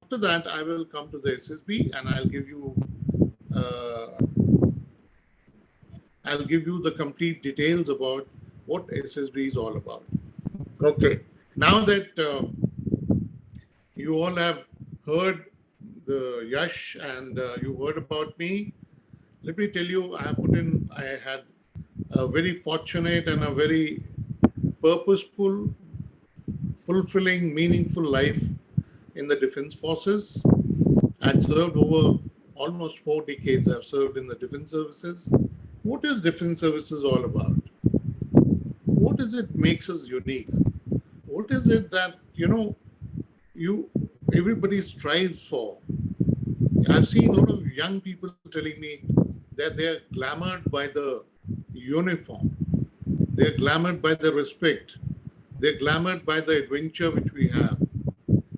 after that, I will come to the SSB and uh, I'll give you the complete details about what SSB is all about. Okay. Now that you all have heard the Yash and you heard about me, let me tell you, I had a very fortunate and a very purposeful, fulfilling, meaningful life in the defense forces. I'd served over almost 4 decades. I've served in the defense services. What is defense services all about? What is it makes us unique? What is it that you everybody strives for? I've seen a lot of young people telling me that they're glamored by the uniform, they're glamored by the respect, they're glamored by the adventure which we have.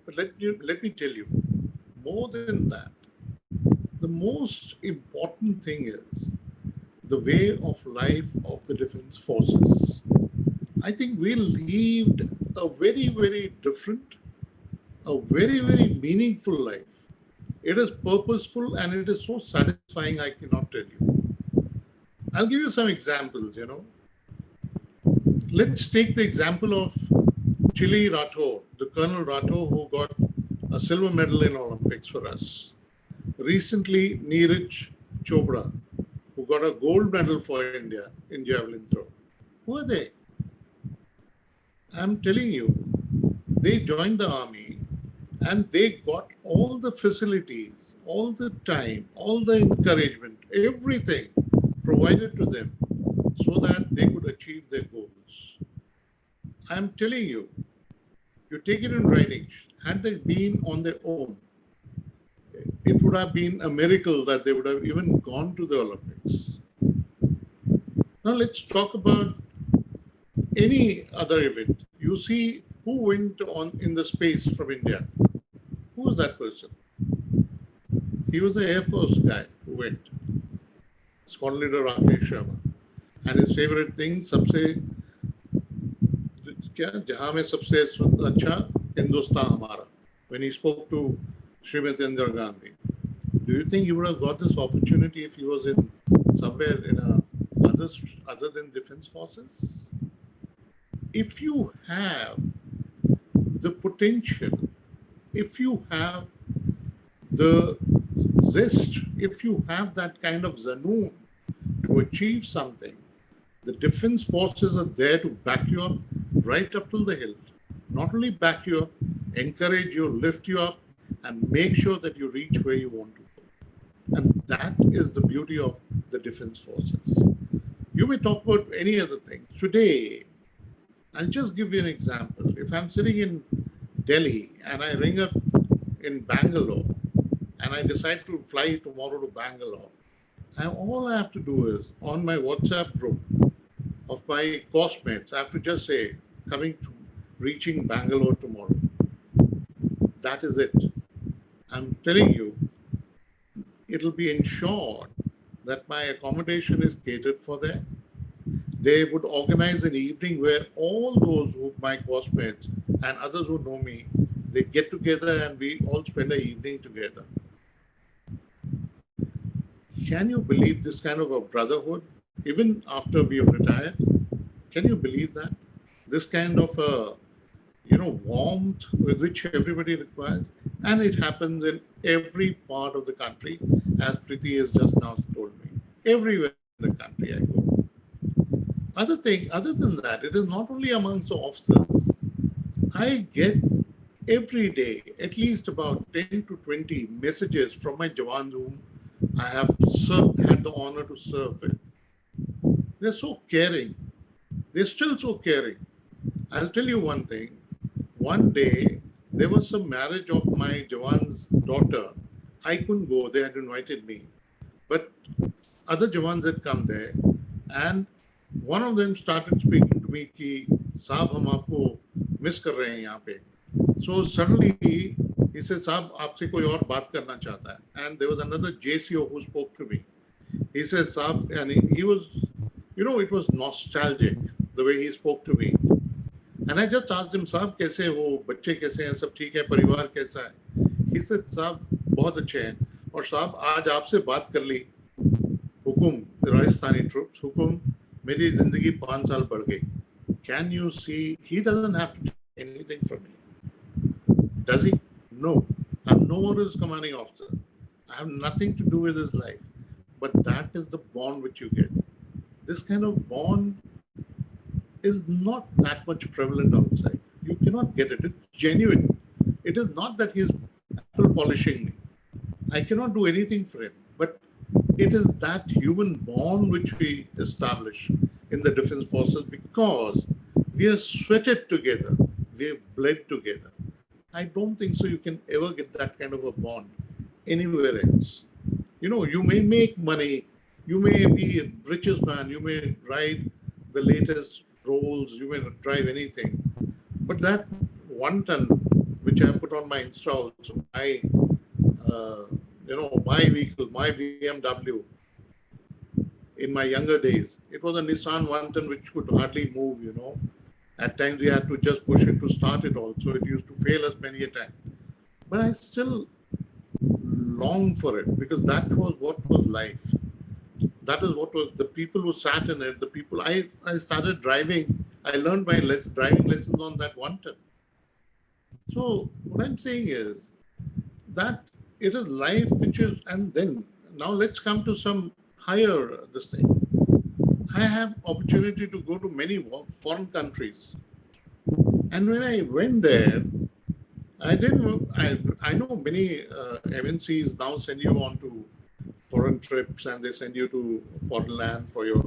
But let me tell you, more than that, the most important thing is the way of life of the defense forces. I think we lived a very, very different, a very, very meaningful life. It is purposeful and it is so satisfying, I cannot tell you. I'll give you some examples. Let's take the example of Chili Rathore, the Colonel Rathore who got a silver medal in Olympics for us. Recently, Neeraj Chopra, who got a gold medal for India in javelin throw. Who are they? I'm telling you, they joined the army and they got all the facilities, all the time, all the encouragement, everything provided to them so that they could achieve their goals. I'm telling you, you take it in writing, had they been on their own, it would have been a miracle that they would have even gone to the Olympics. Now let's talk about any other event. You see who went on in the space from India. Who was that person? He was the Air Force guy who went. Squadron leader Rakesh Sharma. And his favorite thing, जहाँ में सबसे अच्छा हिंदुस्तान हमारा. When he spoke to Srimati Indira Gandhi, do you think he would have got this opportunity if he was in somewhere in other than defense forces? If you have the potential, if you have the zest, if you have that kind of zanoon to achieve something, the defense forces are there to back you up right up till the hilt. Not only back you up, encourage you, lift you up, and make sure that you reach where you want to go. And that is the beauty of the defense forces. You may talk about any other thing. Today, I'll just give you an example. If I'm sitting in Delhi and I ring up in Bangalore and I decide to fly tomorrow to Bangalore, all I have to do is on my WhatsApp group of my course-mates, I have to just say, reaching Bangalore tomorrow. That is it. I'm telling you, it'll be ensured that my accommodation is catered for there. They would organize an evening where all those my course-mates and others who know me, they get together and we all spend an evening together. Can you believe this kind of a brotherhood, even after we have retired? Can you believe that? This kind of a, warmth with which everybody requires. And it happens in every part of the country, as Preeti has just now told me. Everywhere in the country I go. Other than that, it is not only amongst the officers. I get every day at least about 10 to 20 messages from my Jawans whom I have had the honor to serve with. They're so caring. They're still so caring. I'll tell you one thing. One day, there was some marriage of my Jawan's daughter. I couldn't go. They had invited me. But other Jawans had come there. And one of them started speaking to me कि साहब हम आपको miss कर रहे हैं यहाँ पे. So suddenly he said, साहब आपसे कोई और बात करना चाहता है. And there was another JCO who spoke to me. He says, साहब, and he was, it was nostalgic the way he spoke to me. And I just asked him, साहब कैसे हो, बच्चे कैसे हैं, सब ठीक है, परिवार कैसा है? He said, साहब बहुत अच्छे हैं और साहब आज आपसे बात कर ली हुकुम राजस्थानी ट्रूप्स हुकुम मेरी जिंदगी 5 साल बढ़ गई. Can you see? He doesn't have to take anything from me. Does he? No. I'm no more his commanding officer. I have nothing to do with his life. But that is the bond which you get. This kind of bond is not that much prevalent outside. You cannot get it. It's genuine. It is not that he's apple polishing me. I cannot do anything for him. But it is that human bond which we establish in the defense forces because we are sweated together. We have bled together. I don't think so you can ever get that kind of a bond anywhere else. You know, you may make money, you may be a richest man, you may ride the latest Rolls, you may drive anything. But that 1 ton, which I put on my Insta also, my vehicle, my BMW, in my younger days, it was a Nissan 1 ton which could hardly move, you know. At times we had to just push it to start it also. It used to fail us many a time. But I still long for it because that was what was life. That is what was the people who sat in it, the people. I started driving. I learned my driving lessons on that 1 ton. So what I'm saying is that it is life which is, and then now let's come to some higher this thing. I have opportunity to go to many foreign countries. And when I went there, I know many MNCs now send you on to foreign trips and they send you to foreign land for your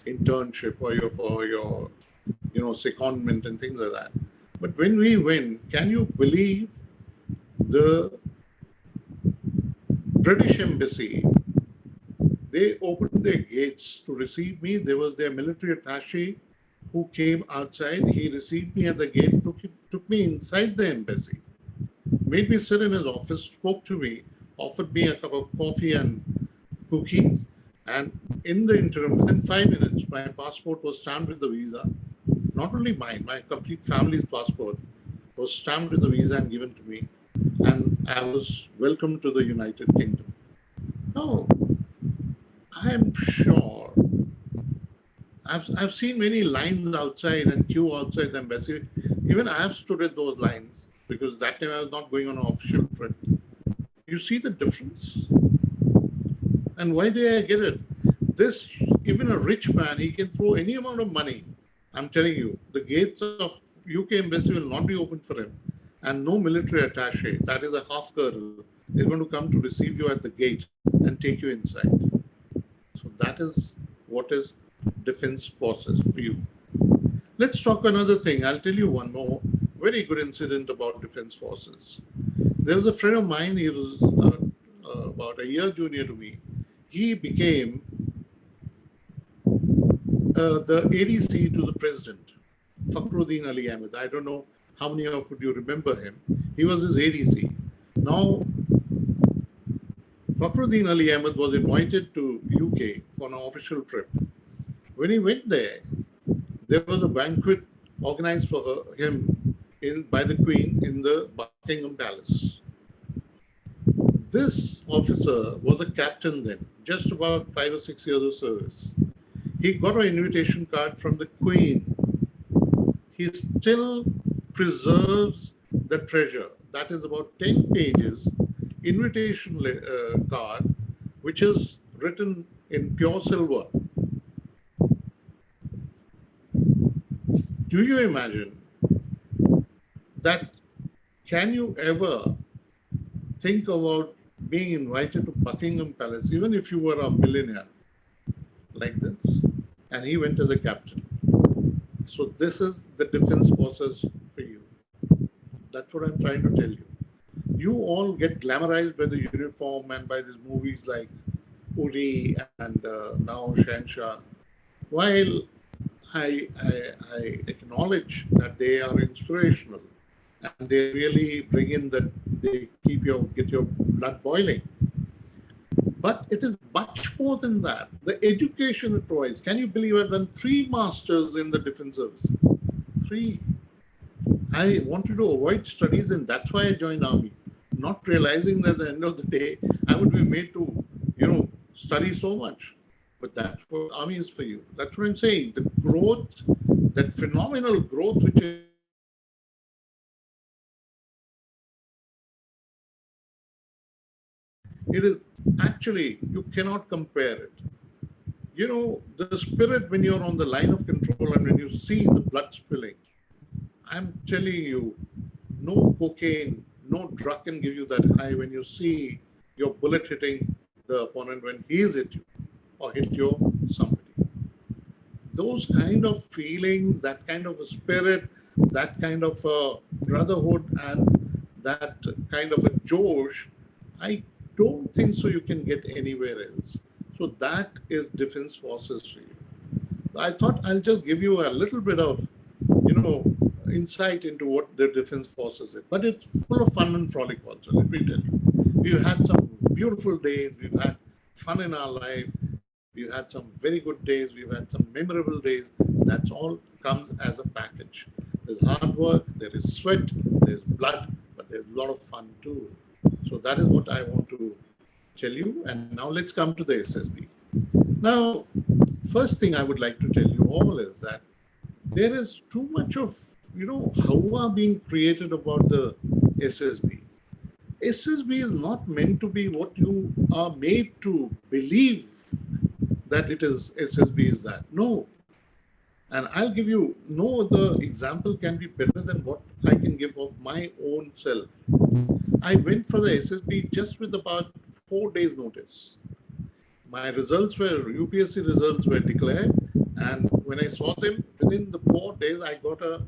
internship or for your secondment and things like that. But when we went, can you believe the British embassy? They opened their gates to receive me. There was their military attaché who came outside. He received me at the gate, took me inside the embassy, made me sit in his office, spoke to me, offered me a cup of coffee and cookies. And in the interim, within 5 minutes, my passport was stamped with the visa. Not only mine, my complete family's passport was stamped with the visa and given to me. And I was welcomed to the United Kingdom. Now, I'm sure I've seen many lines outside and queue outside the embassy. Even I have stood at those lines because that time I was not going on an official trip. You see the difference? And why did I get it? This, even a rich man, he can throw any amount of money. I'm telling you, the gates of UK embassy will not be open for him. And no military attaché, that is a half girl, is going to come to receive you at the gate and take you inside. So that is what is defense forces for you. Let's talk another thing. I'll tell you one more very good incident about defense forces. There was a friend of mine, he was about a year junior to me. He became the ADC to the president, Fakhruddin Ali Ahmed. I don't know how many of you remember him. He was his ADC. Now, Fakhruddin Ali Ahmed was invited to UK for an official trip. When he went there was a banquet organized for him by the Queen in the Buckingham Palace. This officer was a captain then, just about 5 or 6 years of service. He got an invitation card from the Queen. He still preserves the treasure. That is about 10 pages invitation card, which is written in pure silver. Do you imagine that? Can you ever think about being invited to Buckingham Palace, even if you were a millionaire like this? And he went as a captain. So this is the defense forces for you. That's what I'm trying to tell you. You all get glamorized by the uniform and by these movies like Uri and now Shansha. While I acknowledge that they are inspirational and they really bring in that they get your blood boiling. But it is much more than that. The education it provides. Can you believe I've done 3 masters in the defense services? 3. I wanted to avoid studies and that's why I joined army. not realizing that at the end of the day, I would be made to, study so much. But that's what army is for you. That's what I'm saying. The growth, that phenomenal growth which is it is actually, you cannot compare it. The spirit when you're on the line of control and when you see the blood spilling, I'm telling you, no cocaine, no drug can give you that high when you see your bullet hitting the opponent when he's hit you or hit your somebody. Those kind of feelings, that kind of a spirit, that kind of a brotherhood, and that kind of a Josh, I don't think so you can get anywhere else. So that is defense forces for you. I thought I'll just give you a little bit of, insight into what the defense forces is. But it's full of fun and frolic also, let me tell you. We've had some beautiful days. We've had fun in our life. We've had some very good days. We've had some memorable days. That's all comes as a package. There's hard work, there is sweat, there's blood, but there's a lot of fun too. So that is what I want to tell you. And now let's come to the SSB. Now, first thing I would like to tell you all is that there is too much of, hawa being created about the SSB. SSB is not meant to be what you are made to believe that it is. SSB is that. No. And I'll give you, no other example can be better than what I can give of my own self. I went for the SSB just with about 4 days notice. My results were, UPSC results were declared, and when I saw them, within the 4 days, I got a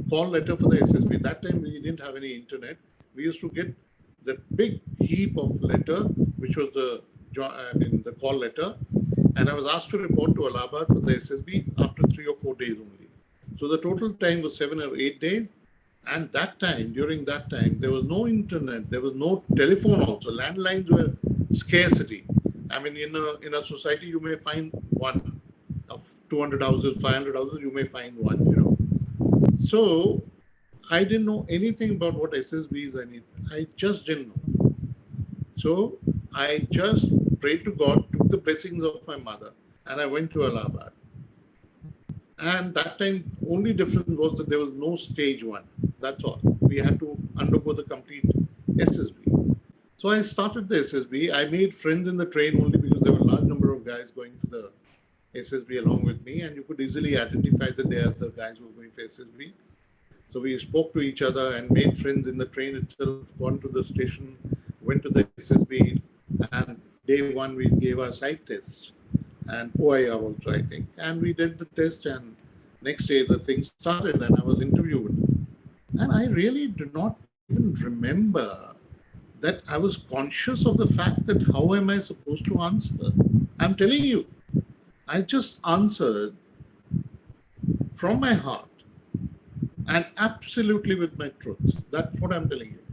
call letter for the SSB. That time we didn't have any internet. We used to get that big heap of letter, which was the call letter, and I was asked to report to Allahabad for the SSB after 3 or 4 days only. So the total time was 7 or 8 days. And during that time, there was no internet, there was no telephone also. Landlines were scarcity. I mean, in a society, you may find one of 200 houses, 500 houses, you may find one, So I didn't know anything about what SSB is. I just didn't know. So I just prayed to God, took the blessings of my mother, and I went to Allahabad. And that time, only difference was that there was no stage 1. That's all. We had to undergo the complete SSB. So I started the SSB. I made friends in the train only because there were a large number of guys going for the SSB along with me, and you could easily identify that they are the guys who are going for SSB. So we spoke to each other and made friends in the train itself, gone to the station, went to the SSB, and day 1 we gave our psych test. And OIR also, I think. And we did the test, and next day the thing started and I was interviewed. And I really do not even remember that I was conscious of the fact that how am I supposed to answer? I'm telling you, I just answered from my heart and absolutely with my truth. That's what I'm telling you.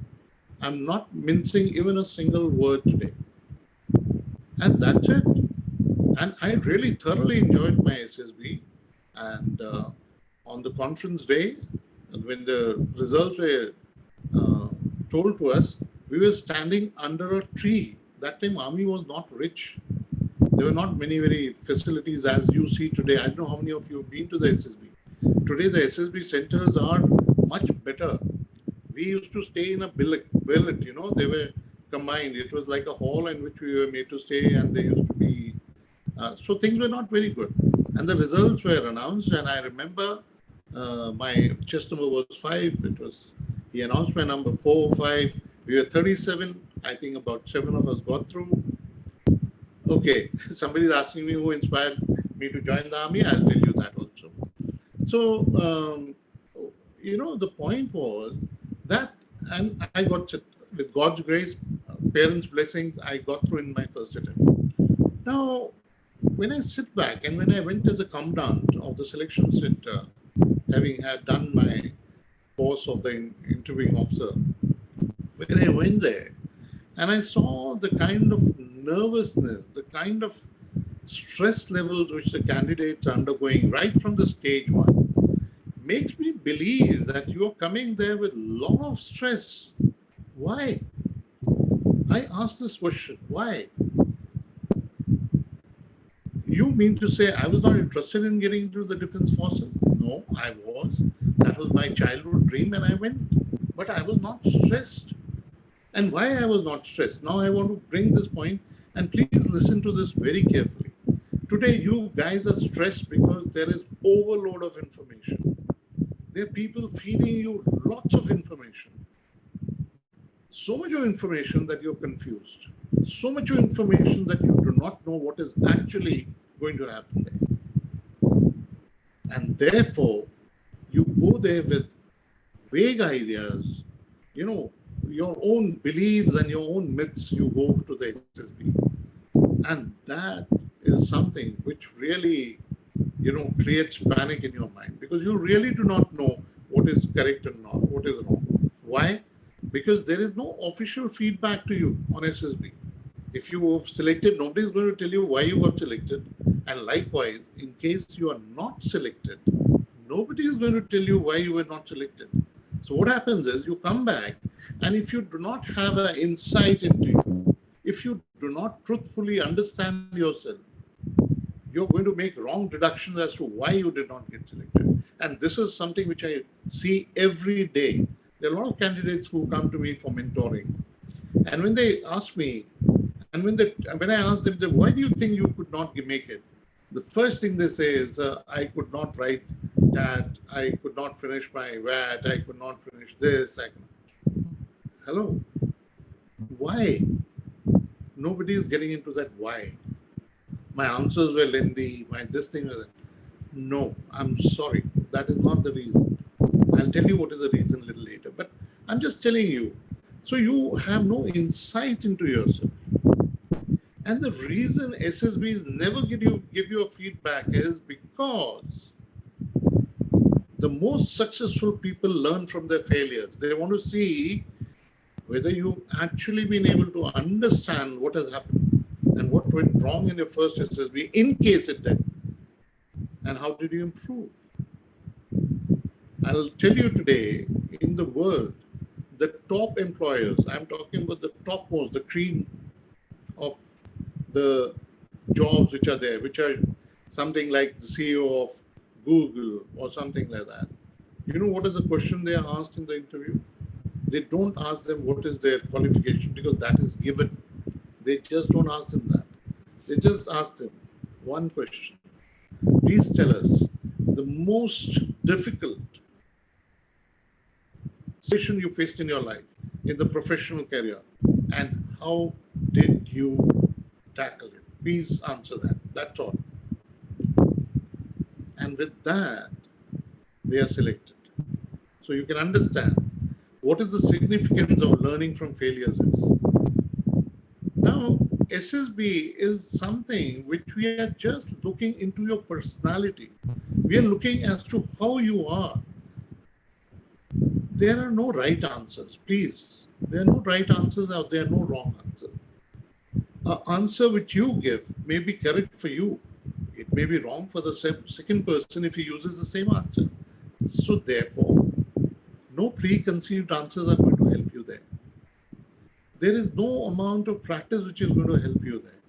I'm not mincing even a single word today. And that's it. And I really thoroughly enjoyed my SSB. And on the conference day, when the results were told to us, we were standing under a tree. That time, army was not rich. There were not many very facilities as you see today. I don't know how many of you have been to the SSB. Today, the SSB centers are much better. We used to stay in a billet, they were combined. It was like a hall in which we were made to stay, and they used to be so things were not very good. And the results were announced, and I remember my chest number was 5. He announced my number 4, 5. We were 37. I think about 7 of us got through. Okay, somebody's asking me who inspired me to join the army. I'll tell you that also. So, the point was that, and I got, with God's grace, parents' blessings, I got through in my first attempt. Now, when I sit back and when I went as a commandant of the selection center, having had done my course of the interviewing officer, when I went there and I saw the kind of nervousness, the kind of stress levels which the candidates are undergoing right from the stage 1, makes me believe that you are coming there with a lot of stress. Why? I asked this question. Why? You mean to say I was not interested in getting into the defense forces? No, I was. That was my childhood dream and I went. But I was not stressed. And why I was not stressed? Now I want to bring this point and please listen to this very carefully. Today you guys are stressed because there is overload of information. There are people feeding you lots of information. So much of information that you're confused. So much of information that you do not know what is actually going to happen there. And therefore, you go there with vague ideas, your own beliefs and your own myths, you go to the SSB. And that is something which really, creates panic in your mind because you really do not know what is correct and not, what is wrong. Why? Because there is no official feedback to you on SSB. If you have selected, nobody is going to tell you why you got selected. And likewise, in case you are not selected, nobody is going to tell you why you were not selected. So what happens is you come back, and if you do not have an insight into you, if you do not truthfully understand yourself, you're going to make wrong deductions as to why you did not get selected. And this is something which I see every day. There are a lot of candidates who come to me for mentoring. And when they ask me, and when I ask them, why do you think you could not make it? The first thing they say is, I could not write that, I could not finish my VAT, I could not finish this. Hello? Why? Nobody is getting into that why. My answers were lengthy, my this thing was... No, I'm sorry. That is not the reason. I'll tell you what is the reason a little later. But I'm just telling you. So you have no insight into yourself. And the reason SSBs never give you a feedback is because the most successful people learn from their failures. They want to see whether you've actually been able to understand what has happened and what went wrong in your first SSB, in case it did, and how did you improve. I'll tell you today, in the world, the top employers, I'm talking about the topmost, the cream of the jobs which are there, which are something like the CEO of Google or something like that. You know what is the question they are asked in the interview? They don't ask them what is their qualification because that is given. They just don't ask them that. They just ask them one question. Please tell us the most difficult situation you faced in your life, in the professional career, and how did you tackle it? Please answer that. That's all. And with that, they are selected. So you can understand what is the significance of learning from failures is. Now, SSB is something which we are just looking into your personality. We are looking as to how you are. There are no right answers, please. There are no right answers or there are no wrong answers. An answer which you give may be correct for you. It may be wrong for the second person if he uses the same answer. So therefore, no preconceived answers are going to help you there. There is no amount of practice which is going to help you there.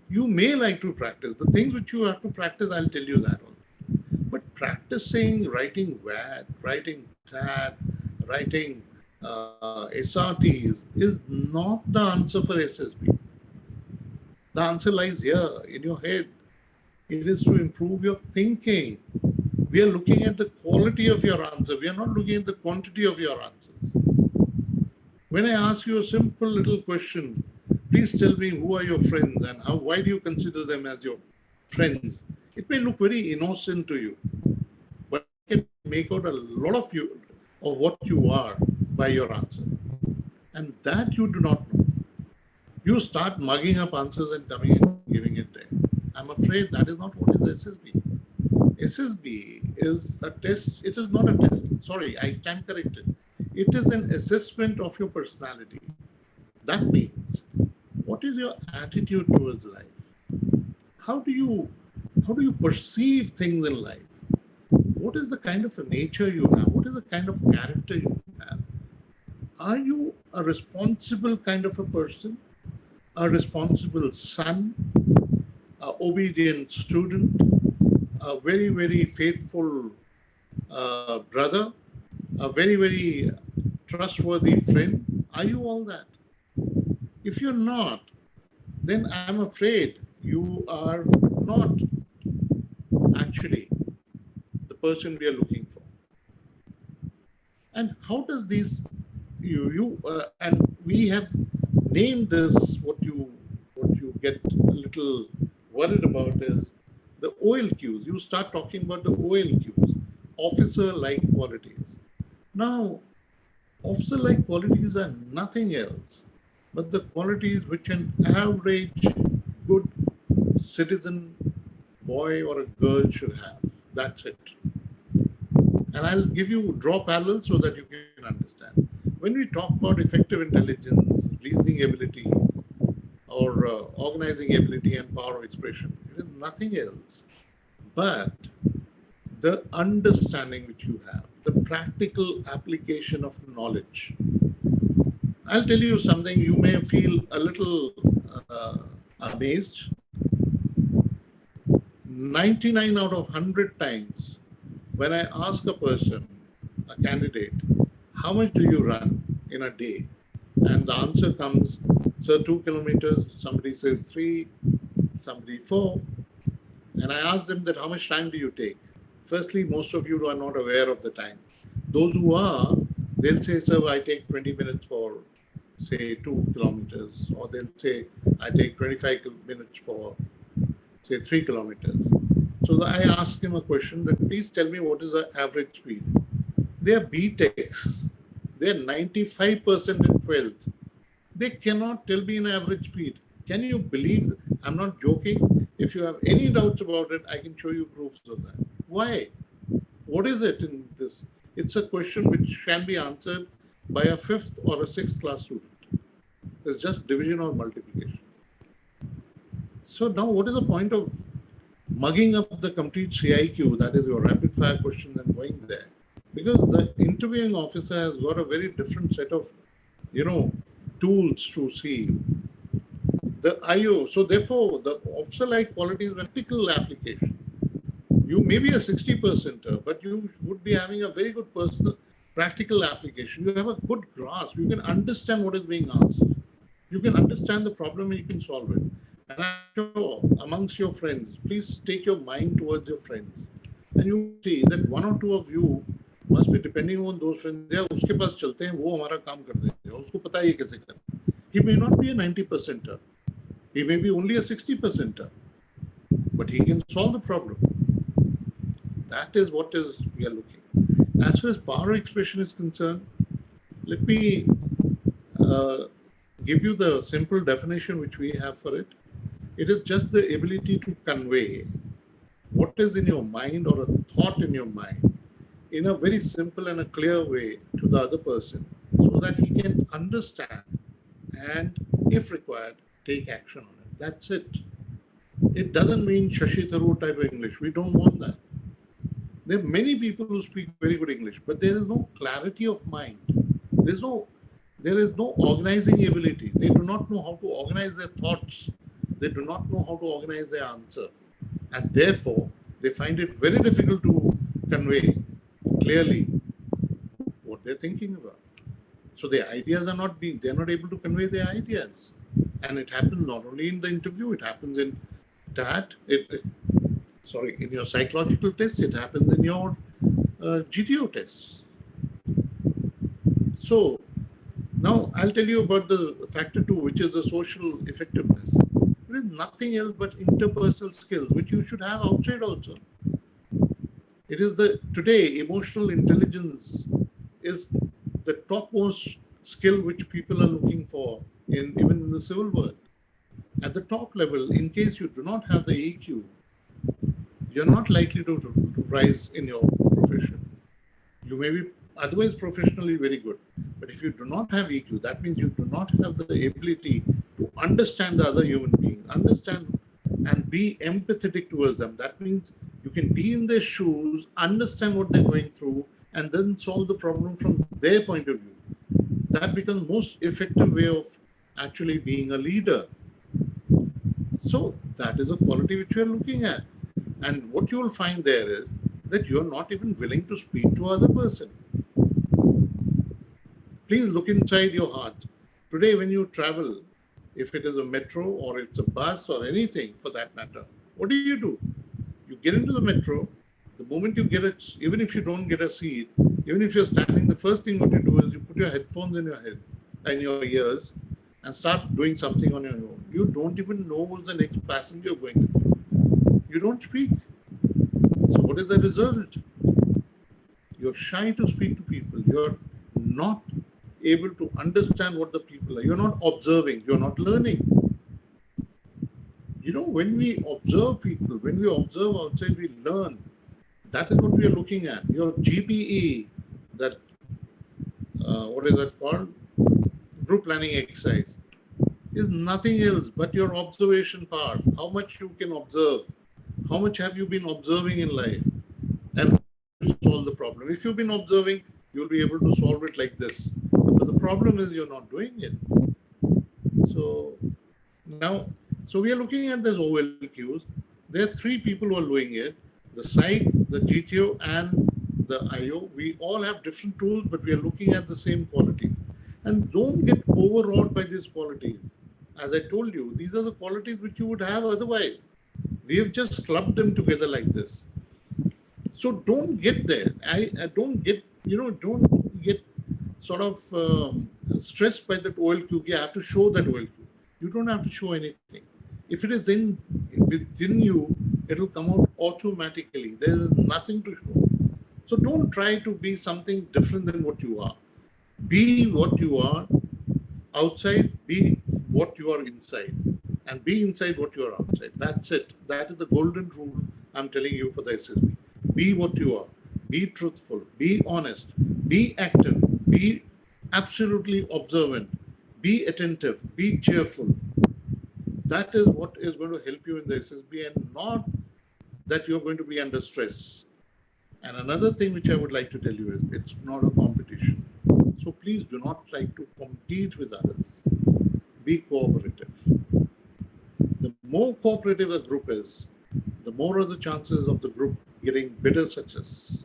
You may like to practice. The things which you have to practice, I'll tell you that also. But practicing writing VAT, writing TAT, writing SRTs is not the answer for SSB. The answer lies here in your head. It is to improve your thinking. We are looking at the quality of your answer. We are not looking at the quantity of your answers. When I ask you a simple little question, please tell me who are your friends and why do you consider them as your friends? It may look very innocent to you, but you can make out a lot of what you are by your answer. And that you do not know. You start mugging up answers and coming and giving it there. I'm afraid that is not what is SSB. SSB is a test. It is not a test. Sorry, I stand corrected. It is an assessment of your personality. That means, what is your attitude towards life? How do you perceive things in life? What is the kind of a nature you have? What is the kind of character you have? Are you a responsible kind of a person, a responsible son, a obedient student, a very, very faithful brother, a very, very trustworthy friend? Are you all that? If you're not, then I'm afraid you are not actually the person we are looking for. And how does these and we have named this what you get a little worried about is the OLQs. You start talking about the OLQs, officer-like qualities. Now, officer-like qualities are nothing else but the qualities which an average good citizen boy or a girl should have. That's it. And I'll give you draw parallels so that you can understand. When we talk about effective intelligence, reasoning ability, or organizing ability and power of expression, it is nothing else but the understanding which you have, the practical application of knowledge. I'll tell you something, you may feel a little amazed. 99 out of 100 times, when I ask a person, a candidate, how much do you run in a day? And the answer comes, sir, 2 kilometers. Somebody says 3, somebody 4. And I ask them that how much time do you take? Firstly, most of you are not aware of the time. Those who are, they'll say, sir, I take 20 minutes for, say, 2 kilometers. Or they'll say, I take 25 minutes for, say, 3 kilometers. So I ask him a question that please tell me what is the average speed. They are BTechs. They are 95% in 12th. They cannot tell me an average speed. Can you believe? I'm not joking. If you have any doubts about it, I can show you proofs of that. Why? What is it in this? It's a question which can be answered by a 5th or a 6th class student. It's just division or multiplication. So now what is the point of mugging up the complete CIQ, that is your rapid fire questions, and going there? Because the interviewing officer has got a very different set of, tools to see the IO. So therefore, the officer-like qualities, practical application. You may be a 60%er, but you would be having a very good personal practical application. You have a good grasp. You can understand what is being asked. You can understand the problem and you can solve it. And I'm sure amongst your friends, please take your mind towards your friends. And you see that one or two of you must be depending on those friends. Yeah, उसके पास चलते हैं, वो हमारा काम कर देते हैं. उसको पता है ये कैसे करना. He may not be a 90%er. He may be only a 60%er. But he can solve the problem. That is what we are looking. As far as power expression is concerned, let me give you the simple definition which we have for it. It is just the ability to convey what is in your mind or a thought in your mind in a very simple and a clear way to the other person so that he can understand and, if required, take action on it. That's it. It doesn't mean Shashi Tharoor type of English. We don't want that. There are many people who speak very good English, but there is no clarity of mind. There is no organizing ability. They do not know how to organize their thoughts. They do not know how to organize their answer. And therefore, they find it very difficult to convey clearly what they're thinking about. So their ideas are they're not able to convey their ideas. And it happens not only in the interview, it happens in that, in your psychological tests, it happens in your GTO tests. So now I'll tell you about the factor 2, which is the social effectiveness. It is nothing else but interpersonal skills, which you should have outside also. It is today, emotional intelligence is the topmost skill which people are looking for even in the civil world. At the top level, in case you do not have the EQ, you're not likely to rise in your profession. You may be otherwise professionally very good, but if you do not have EQ, that means you do not have the ability to understand the other human being, understand and be empathetic towards them. That means you can be in their shoes, understand what they're going through, and then solve the problem from their point of view. that becomes most effective way of actually being a leader. So that is a quality which we are looking at. And what you will find there is that you are not even willing to speak to other person. Please look inside your heart. Today, when you travel, if it is a metro or it's a bus or anything for that matter, what do? You get into the metro. The moment you get it, even if you don't get a seat, even if you're standing, the first thing what you do is you put your headphones in your head and your ears and start doing something on your own. You don't even know who's the next passenger going to be. You don't speak. So what is the result? You're shy to speak to people. You're not able to understand what the people are. You're not observing. You're not learning. When we observe people, when we observe outside, we learn. That is what we are looking at. Your GPE, that, what is that called? Group planning exercise, is nothing else but your observation part. How much you can observe. How much have you been observing in life? And solve the problem. If you've been observing, you'll be able to solve it like this. But the problem is you're not doing it. So we are looking at this OLQs. There are three people who are doing it: the psych, the GTO, and the IO. We all have different tools, but we are looking at the same quality. And don't get overawed by these qualities. As I told you, these are the qualities which you would have otherwise. We have just clubbed them together like this. So don't get there. I don't get, don't get sort of stressed by that OLQ. You have to show that OLQ. You don't have to show anything. If it is within you, it will come out automatically. There is nothing to show. So don't try to be something different than what you are. Be what you are outside, be what you are inside, and be inside what you are outside. That's it. That is the golden rule I'm telling you for the SSB. Be what you are. Be truthful. Be honest. Be active. Be absolutely observant. Be attentive. Be cheerful. That is what is going to help you in the SSB, and not that you're going to be under stress. And another thing which I would like to tell you is it's not a competition. So please do not try to compete with others. Be cooperative. The more cooperative a group is, the more are the chances of the group getting better success.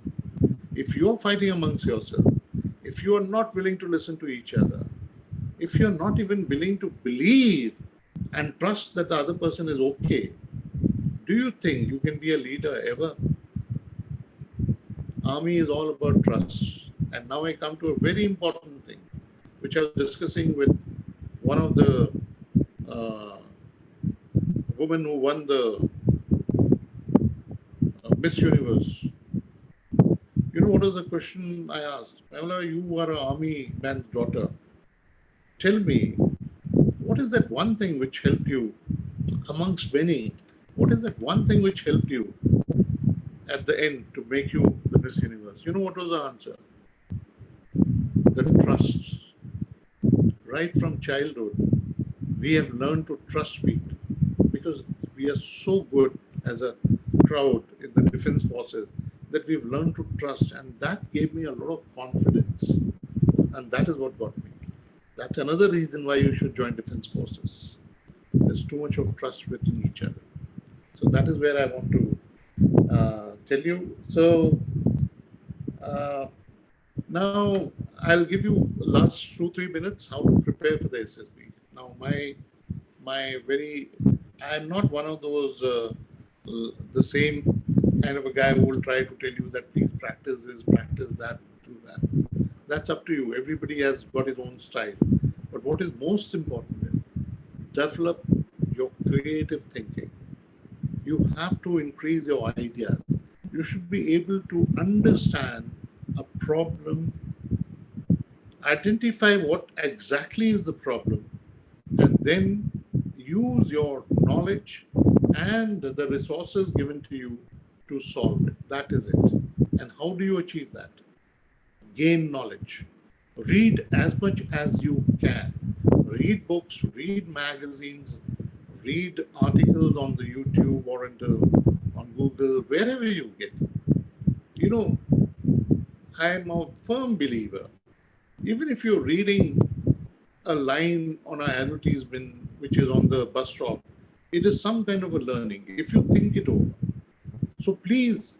If you're fighting amongst yourself, if you are not willing to listen to each other, if you're not even willing to believe and trust that the other person is okay, do you think you can be a leader ever? Army is all about trust. And now I come to a very important thing, which I was discussing with one of the women who won the Miss Universe. You know what was the question I asked? Pamela, you are an army man's daughter. Tell me, what is that one thing which helped you amongst many? What is that one thing which helped you at the end to make you the Miss Universe? You know what was the answer? The trust. Right from childhood, we have learned to trust people because we are so good as a crowd in the defense forces that we've learned to trust, and that gave me a lot of confidence, and that is what got me. That's another reason why you should join defense forces. There's too much of trust within each other. So that is where I want to tell you. So now I'll give you last 2-3 minutes how to prepare for the SSB. Now I'm not one of those the same kind of a guy who will try to tell you that please practice this, practice that, do that. That's up to you. Everybody has got his own style. But what is most important is develop your creative thinking. You have to increase your ideas. You should be able to understand a problem, identify what exactly is the problem, and then use your knowledge and the resources given to you to solve it. That is it. And how do you achieve that? Gain knowledge. Read as much as you can. Read books, read magazines, read articles on the YouTube or on Google, wherever you get. You know, I am a firm believer Even if you're reading a line on an advertisement which is on the bus stop, it is some kind of a learning if you think it over. So please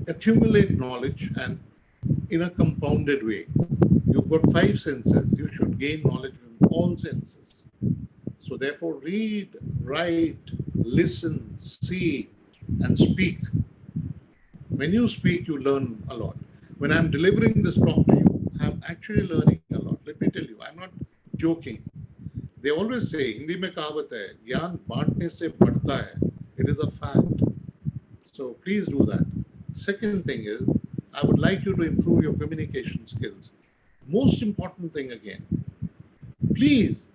accumulate knowledge and in a compounded way. You've got five senses. You should gain knowledge from all senses. So therefore, read, write, listen, see, and speak. When you speak, you learn a lot. When I'm delivering this talk to you, I'm actually learning a lot. Let me tell you, I'm not joking. They always say, Hindi mein kahavat hai, ज्ञान बांटने से बढ़ता hai. It is a fact. So please do that. Second thing is, I would like you to improve your communication skills. Most important thing again, please,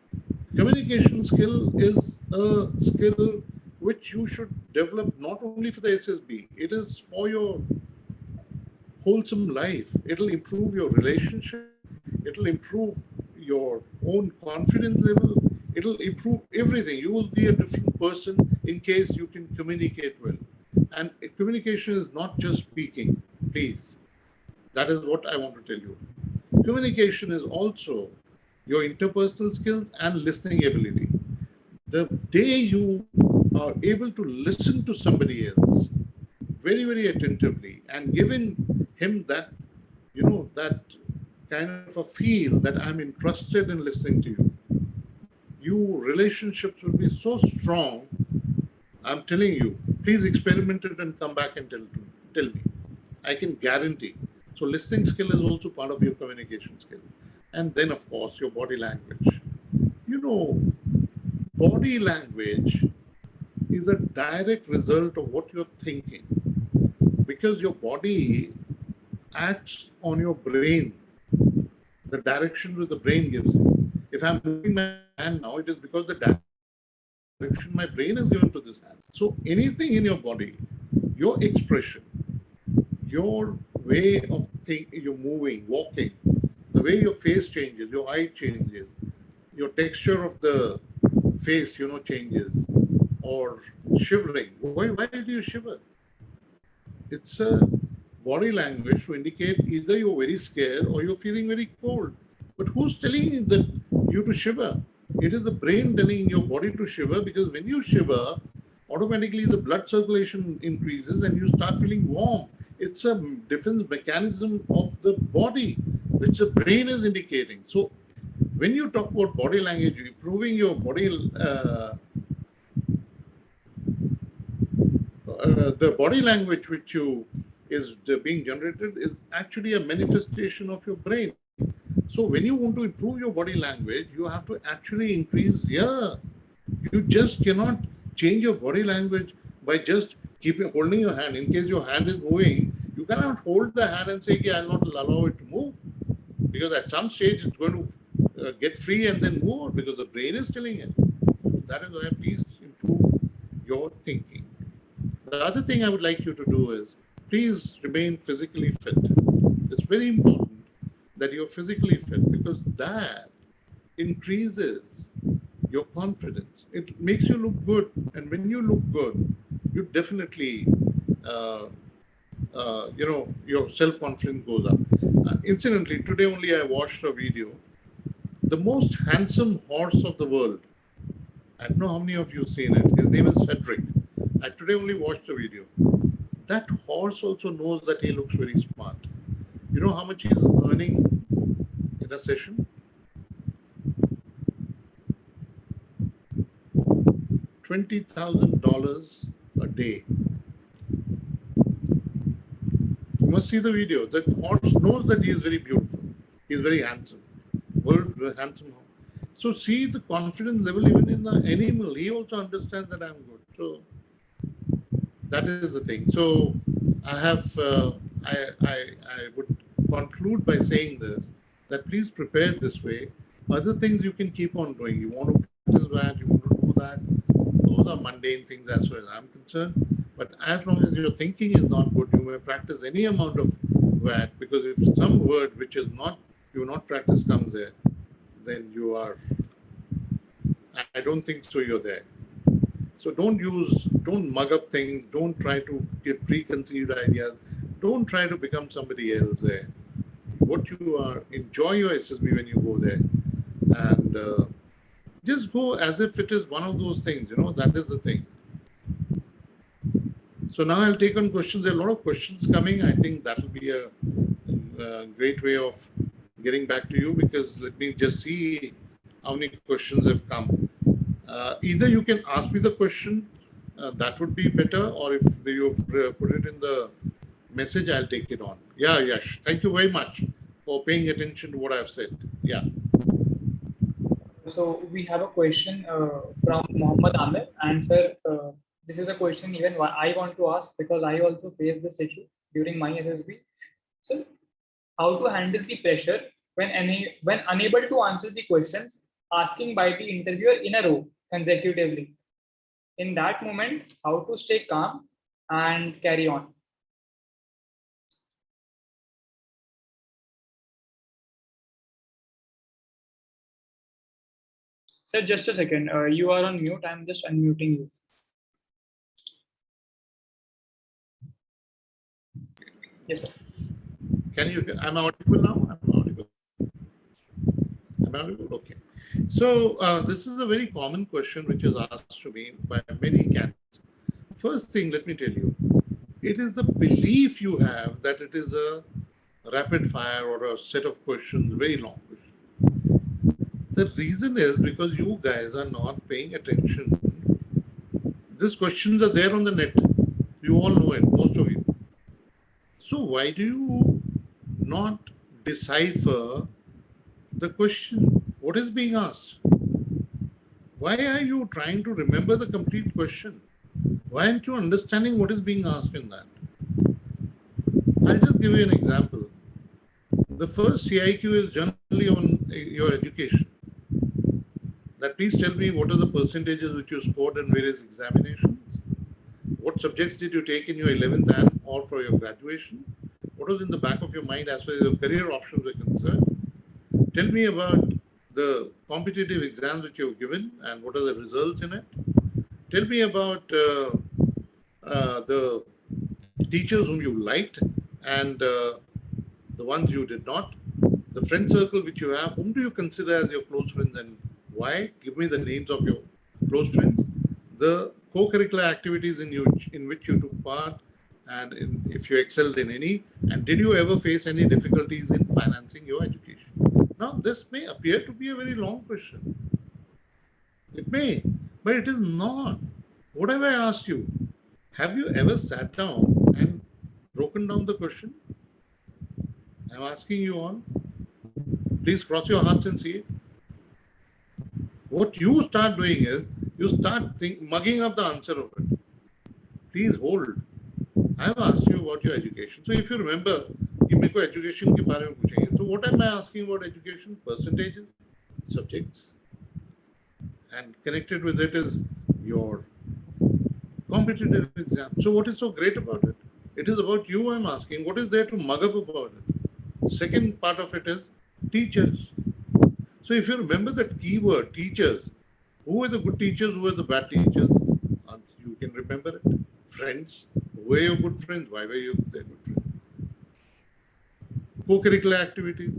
communication skill is a skill which you should develop not only for the SSB, it is for your wholesome life. It'll improve your relationship, it'll improve your own confidence level, it'll improve everything. You will be a different person in case you can communicate well. And communication is not just speaking, please. That is what I want to tell you. Communication is also your interpersonal skills and listening ability. The day you are able to listen to somebody else very, very attentively and giving him that, that kind of a feel that I'm interested in listening to you, your relationships will be so strong. I'm telling you, please experiment it and come back and tell me. I can guarantee. So listening skill is also part of your communication skill. And then, of course, your body language. Body language is a direct result of what you're thinking, because your body acts on your brain, the direction that the brain gives you. If I'm moving my hand now, it is because the direction my brain is given to this hand. So anything in your body, your expression, your way of thinking, you're moving, walking, the way your face changes, your eye changes, your texture of the face, changes, or shivering. Why do you shiver? It's a body language to indicate either you're very scared or you're feeling very cold. But who's telling you to shiver? It is the brain telling your body to shiver, because when you shiver, automatically the blood circulation increases and you start feeling warm. It's a defense mechanism of the body, which the brain is indicating. So when you talk about body language, improving your body, the body language which is being generated is actually a manifestation of your brain. So when you want to improve your body language, you have to actually increase. You just cannot change your body language by just holding your hand. In case your hand is moving, you cannot hold the hand and say, I'll not allow it to move, because at some stage it's going to get free and then move, because the brain is telling it. So that is why please improve your thinking. The other thing I would like you to do is, please remain physically fit. It's very important that you're physically fit, because that increases your confidence. It makes you look good. And when you look good, you definitely, your self-confidence goes up. Incidentally, today only I watched a video. The most handsome horse of the world, I don't know how many of you have seen it. His name is Cedric. I today only watched a video. That horse also knows that he looks very smart. You know how much he's earning in a session? $20,000 a day. You must see the video. That horse knows that he is very beautiful. He is very handsome. World handsome horse. So see the confidence level even in the animal. He also understands that I'm good. So that is the thing. So I have, I would conclude by saying this, that please prepare this way. Other things you can keep on doing. You want to practice that, you want to do that. Those are mundane things as far as I'm concerned. But as long as your thinking is not good, you may practice any amount of that, because if some word which is not, you not practice comes there, then you are, I don't think so you're there. So don't mug up things, don't try to give preconceived ideas, don't try to become somebody else there. what you are. Enjoy your SSB when you go there, and just go as if it is one of those things. That is the thing. So now I'll take on questions. There are a lot of questions coming. I think that will be a great way of getting back to you, because let me just see how many questions have come. Either you can ask me the question, that would be better, or if you've put it in the message, I'll take it on. Yeah, Yash, thank you very much for paying attention to what I've said. Yeah. So we have a question from Mohammed Amir, and sir, this is a question even I want to ask, because I also faced this issue during my SSB. So, how to handle the pressure when unable to answer the questions asking by the interviewer in a row consecutively? In that moment, how to stay calm and carry on? Sir, just a second. You are on mute. I'm just unmuting you. Yes, sir. I'm audible now? I'm audible? Okay. So this is a very common question which is asked to me by many candidates. First thing, let me tell you, it is the belief you have that it is a rapid fire or a set of questions, very long questions. The reason is because you guys are not paying attention. These questions are there on the net. You all know it, most of you. So why do you not decipher the question? What is being asked? Why are you trying to remember the complete question? Why aren't you understanding what is being asked in that? I'll just give you an example. The first CIQ is generally on your education. That please tell me what are the percentages which you scored in various examinations? What subjects did you take in your 11th and or for your graduation? What was in the back of your mind as far as your career options were concerned? Tell me about the competitive exams which you've given and what are the results in it. Tell me about the teachers whom you liked and the ones you did not. The friend circle which you have, whom do you consider as your close friends and why? Give me the names of your close friends. The co-curricular activities in which you took part, and if you excelled in any, and did you ever face any difficulties in financing your education? Now, this may appear to be a very long question. It may, but it is not. What have I asked you? Have you ever sat down and broken down the question? I'm asking you all. Please cross your hearts and see it. What you start doing is, you start mugging up the answer of it. Please hold. I have asked you about your education. So if you remember, you make education ke baare mein puchenge. So what am I asking about education? Percentages, subjects, and connected with it is your competitive exam. So what is so great about it? It is about you I'm asking. What is there to mug up about it? Second part of it is teachers. So if you remember that keyword, teachers, who are the good teachers, who are the bad teachers? You can remember it. Friends, who were your good friends? Why were you their good friends? Co-curricular activities,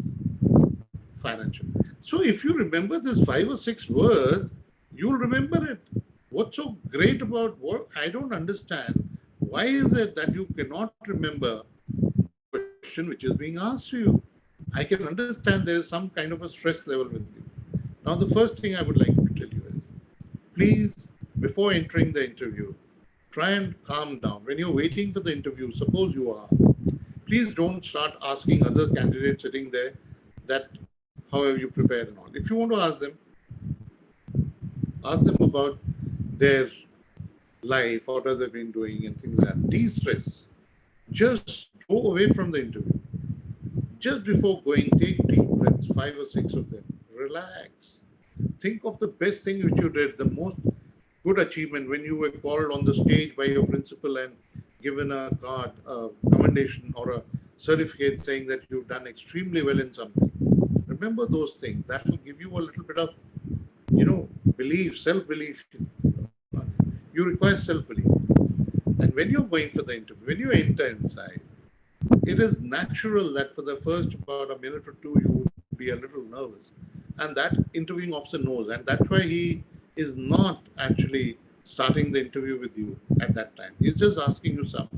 financial. So if you remember this 5 or 6 words, you'll remember it. What's so great about what I don't understand? Why is it that you cannot remember the question which is being asked to you? I can understand there is some kind of a stress level with you. Now, the first thing I would like to tell you is, please, before entering the interview, try and calm down. When you're waiting for the interview, suppose you are, please don't start asking other candidates sitting there that how have you prepared and all. If you want to ask them about their life, what have they been doing and things like that. De-stress. Just go away from the interview. Just before going, take deep breaths, 5 or 6 of them. Relax. Think of the best thing which you did, the most good achievement when you were called on the stage by your principal and given a card, a commendation or a certificate saying that you've done extremely well in something. Remember those things. That will give you a little bit of, belief, self-belief. You require self-belief. And when you're going for the interview, when you enter inside, it is natural that for the first about a minute or two, you would be a little nervous. And that interviewing officer knows. And that's why he is not actually starting the interview with you at that time. He's just asking you some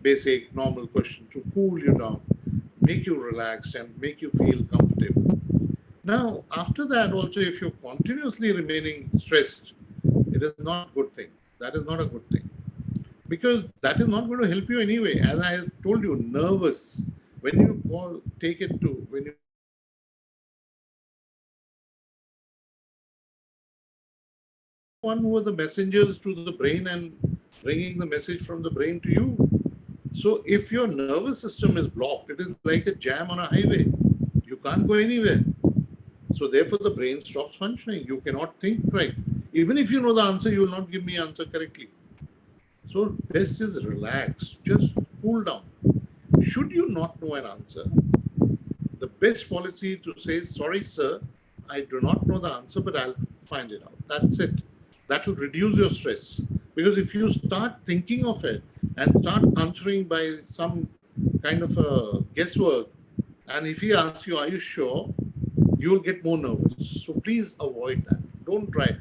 basic, normal question to cool you down, make you relaxed, and make you feel comfortable. Now, after that, also, if you're continuously remaining stressed, it is not a good thing. That is not a good thing because that is not going to help you anyway. As I told you, nervous. When you call, take it to when you one who are the messengers to the brain and bringing the message from the brain to you. So if your nervous system is blocked, it is like a jam on a highway. You can't go anywhere. So therefore, the brain stops functioning. You cannot think right. Even if you know the answer, you will not give me answer correctly. So best is relax. Just cool down. Should you not know an answer, the best policy to say, sorry, sir, I do not know the answer, but I'll find it out. That's it. That will reduce your stress. Because if you start thinking of it and start answering by some kind of a guesswork, and if he asks you, are you sure? You will get more nervous. So please avoid that. Don't try.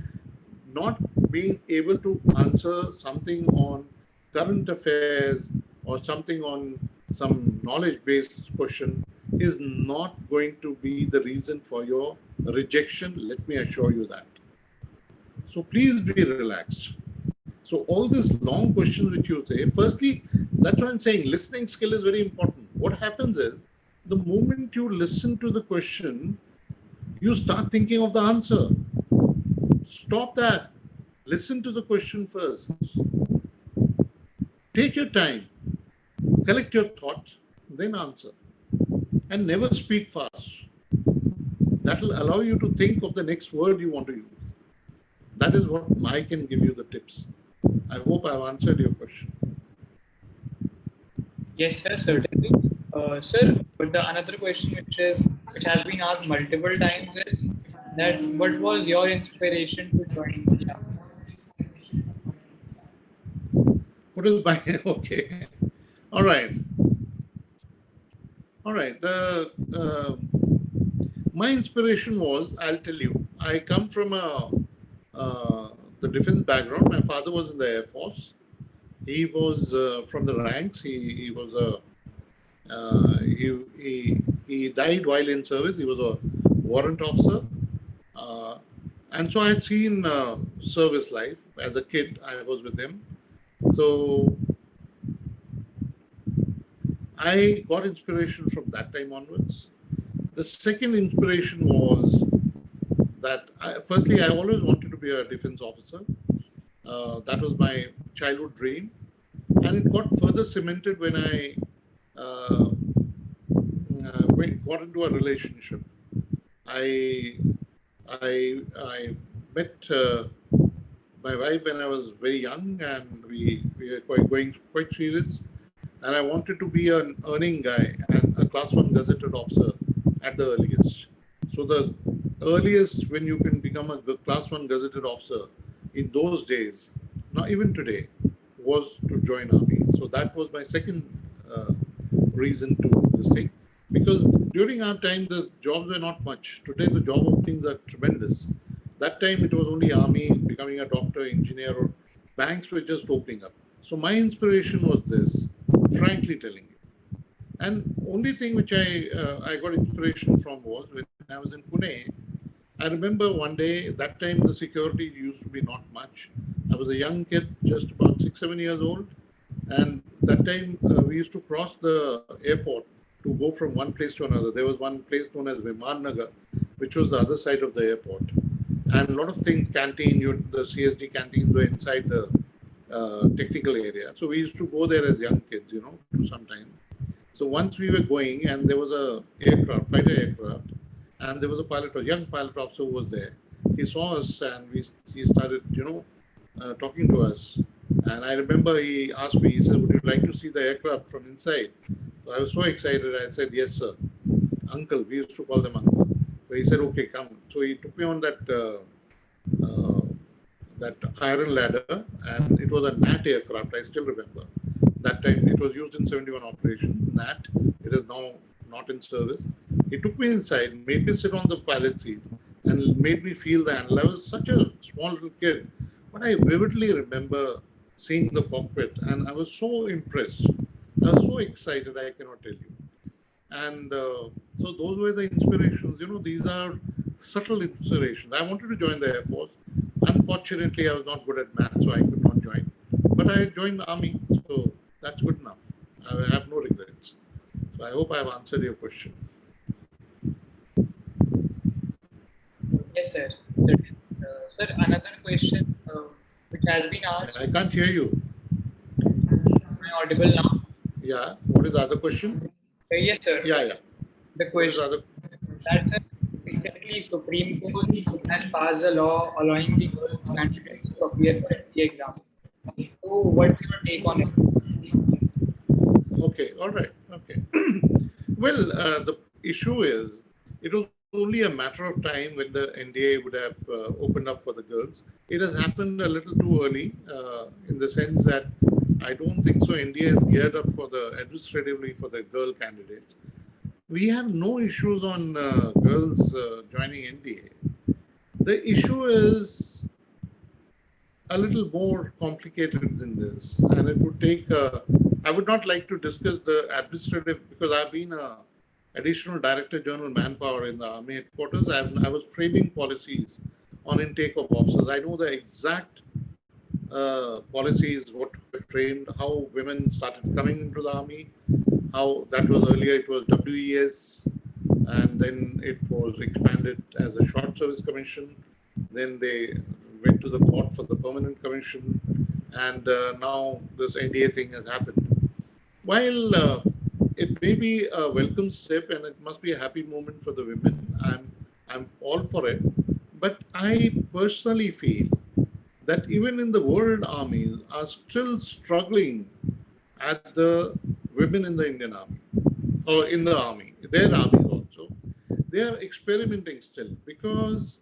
Not being able to answer something on current affairs or something on some knowledge-based question is not going to be the reason for your rejection. Let me assure you that. So please be relaxed. So all these long questions which you say, firstly, that's what I'm saying. Listening skill is very important. What happens is the moment you listen to the question, you start thinking of the answer. Stop that. Listen to the question first. Take your time. Collect your thoughts, then answer. And never speak fast. That will allow you to think of the next word you want to use. That is what I can give you the tips. I hope I've answered your question. Yes, sir, certainly. Sir, but the another question which has been asked multiple times is that what was your inspiration to join the army? What is my okay? All right. All right. My inspiration was, I'll tell you, I come from the defense background. My father was in the Air Force. He was from the ranks. He was a he died while in service. He was a warrant officer, and so I had seen service life as a kid. I was with him, so I got inspiration from that time onwards. The second inspiration was that firstly, I always wanted to be a defense officer. That was my childhood dream. And it got further cemented when I got into a relationship. I met my wife when I was very young, and we were going quite serious. And I wanted to be an earning guy and a class 1 gazetted officer at the earliest. So the earliest when you can become a class 1 gazetted officer in those days, not even today, was to join army. So that was my second reason to this thing. Because during our time, the jobs were not much. Today, the job openings are tremendous. That time, it was only army, becoming a doctor, engineer, or banks were just opening up. So my inspiration was this, frankly telling you. And only thing which I got inspiration from was when I was in Pune. I remember one day, that time the security used to be not much. I was a young kid, just about 6, 7 years old. And that time we used to cross the airport to go from one place to another. There was one place known as Viman Nagar, which was the other side of the airport. And a lot of things, canteen, the CSD canteens were inside the technical area. So we used to go there as young kids, to sometime. So once we were going, and there was a aircraft, fighter aircraft, and there was a young pilot officer who was there. He saw us, and he started, talking to us. And I remember he asked me, he said, would you like to see the aircraft from inside? So I was so excited. I said, yes, sir. Uncle, we used to call them uncle. So he said, okay, come. So he took me on that iron ladder, and it was a NAT aircraft. I still remember. That time it was used in 71 operation, NAT. It is now not in service. He took me inside, made me sit on the pilot seat, and made me feel the handle. I was such a small little kid, but I vividly remember seeing the cockpit, and I was so impressed. I was so excited, I cannot tell you. And so those were the inspirations. These are subtle inspirations. I wanted to join the Air Force. Unfortunately, I was not good at math, so I could not join. But I joined the army, so that's good enough. I have no regrets. So I hope I have answered your question. Yes, sir. Sir, another question which has been asked. I can't hear you. Am I audible now? Yeah. What is the other question? Yes, sir. Yeah. The question that recently Supreme Court has passed a law allowing the girl candidates to appear for the exam. So, what's your take on it? Okay. All right. Okay. Well, the issue is it was only a matter of time when the NDA would have opened up for the girls. It has happened a little too early in the sense that I don't think so. NDA is geared up for administratively for the girl candidates. We have no issues on girls joining NDA. The issue is a little more complicated than this, and it would take. I would not like to discuss the administrative because I've been a additional director general manpower in the army headquarters. I was framing policies on intake of officers. I know the exact policies, what were framed, how women started coming into the army, how that was earlier it was WES, and then it was expanded as a short service commission. Then they went to the court for the permanent commission, and now this NDA thing has happened. While it may be a welcome step and it must be a happy moment for the women, I'm all for it. But I personally feel that even in the world armies are still struggling at the women in the Indian army or in the army, their armies also. They are experimenting still because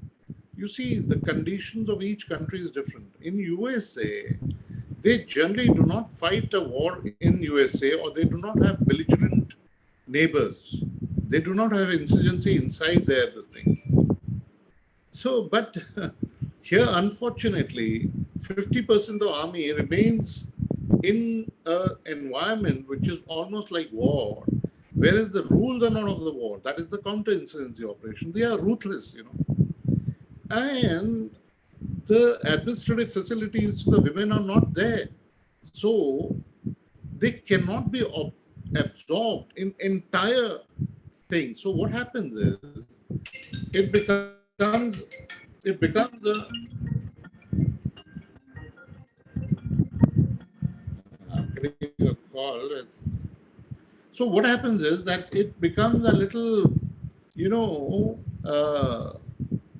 you see the conditions of each country is different. In USA, they generally do not fight a war in USA or they do not have belligerent neighbors. They do not have insurgency inside this thing. So, but here, unfortunately, 50% of the army remains in an environment which is almost like war, whereas the rules are not of the war. That is the counterinsurgency operation. They are ruthless, And the administrative facilities for the women are not there. So they cannot be absorbed in entire thing. So what happens is it becomes a getting a call. So what happens is that it becomes a little,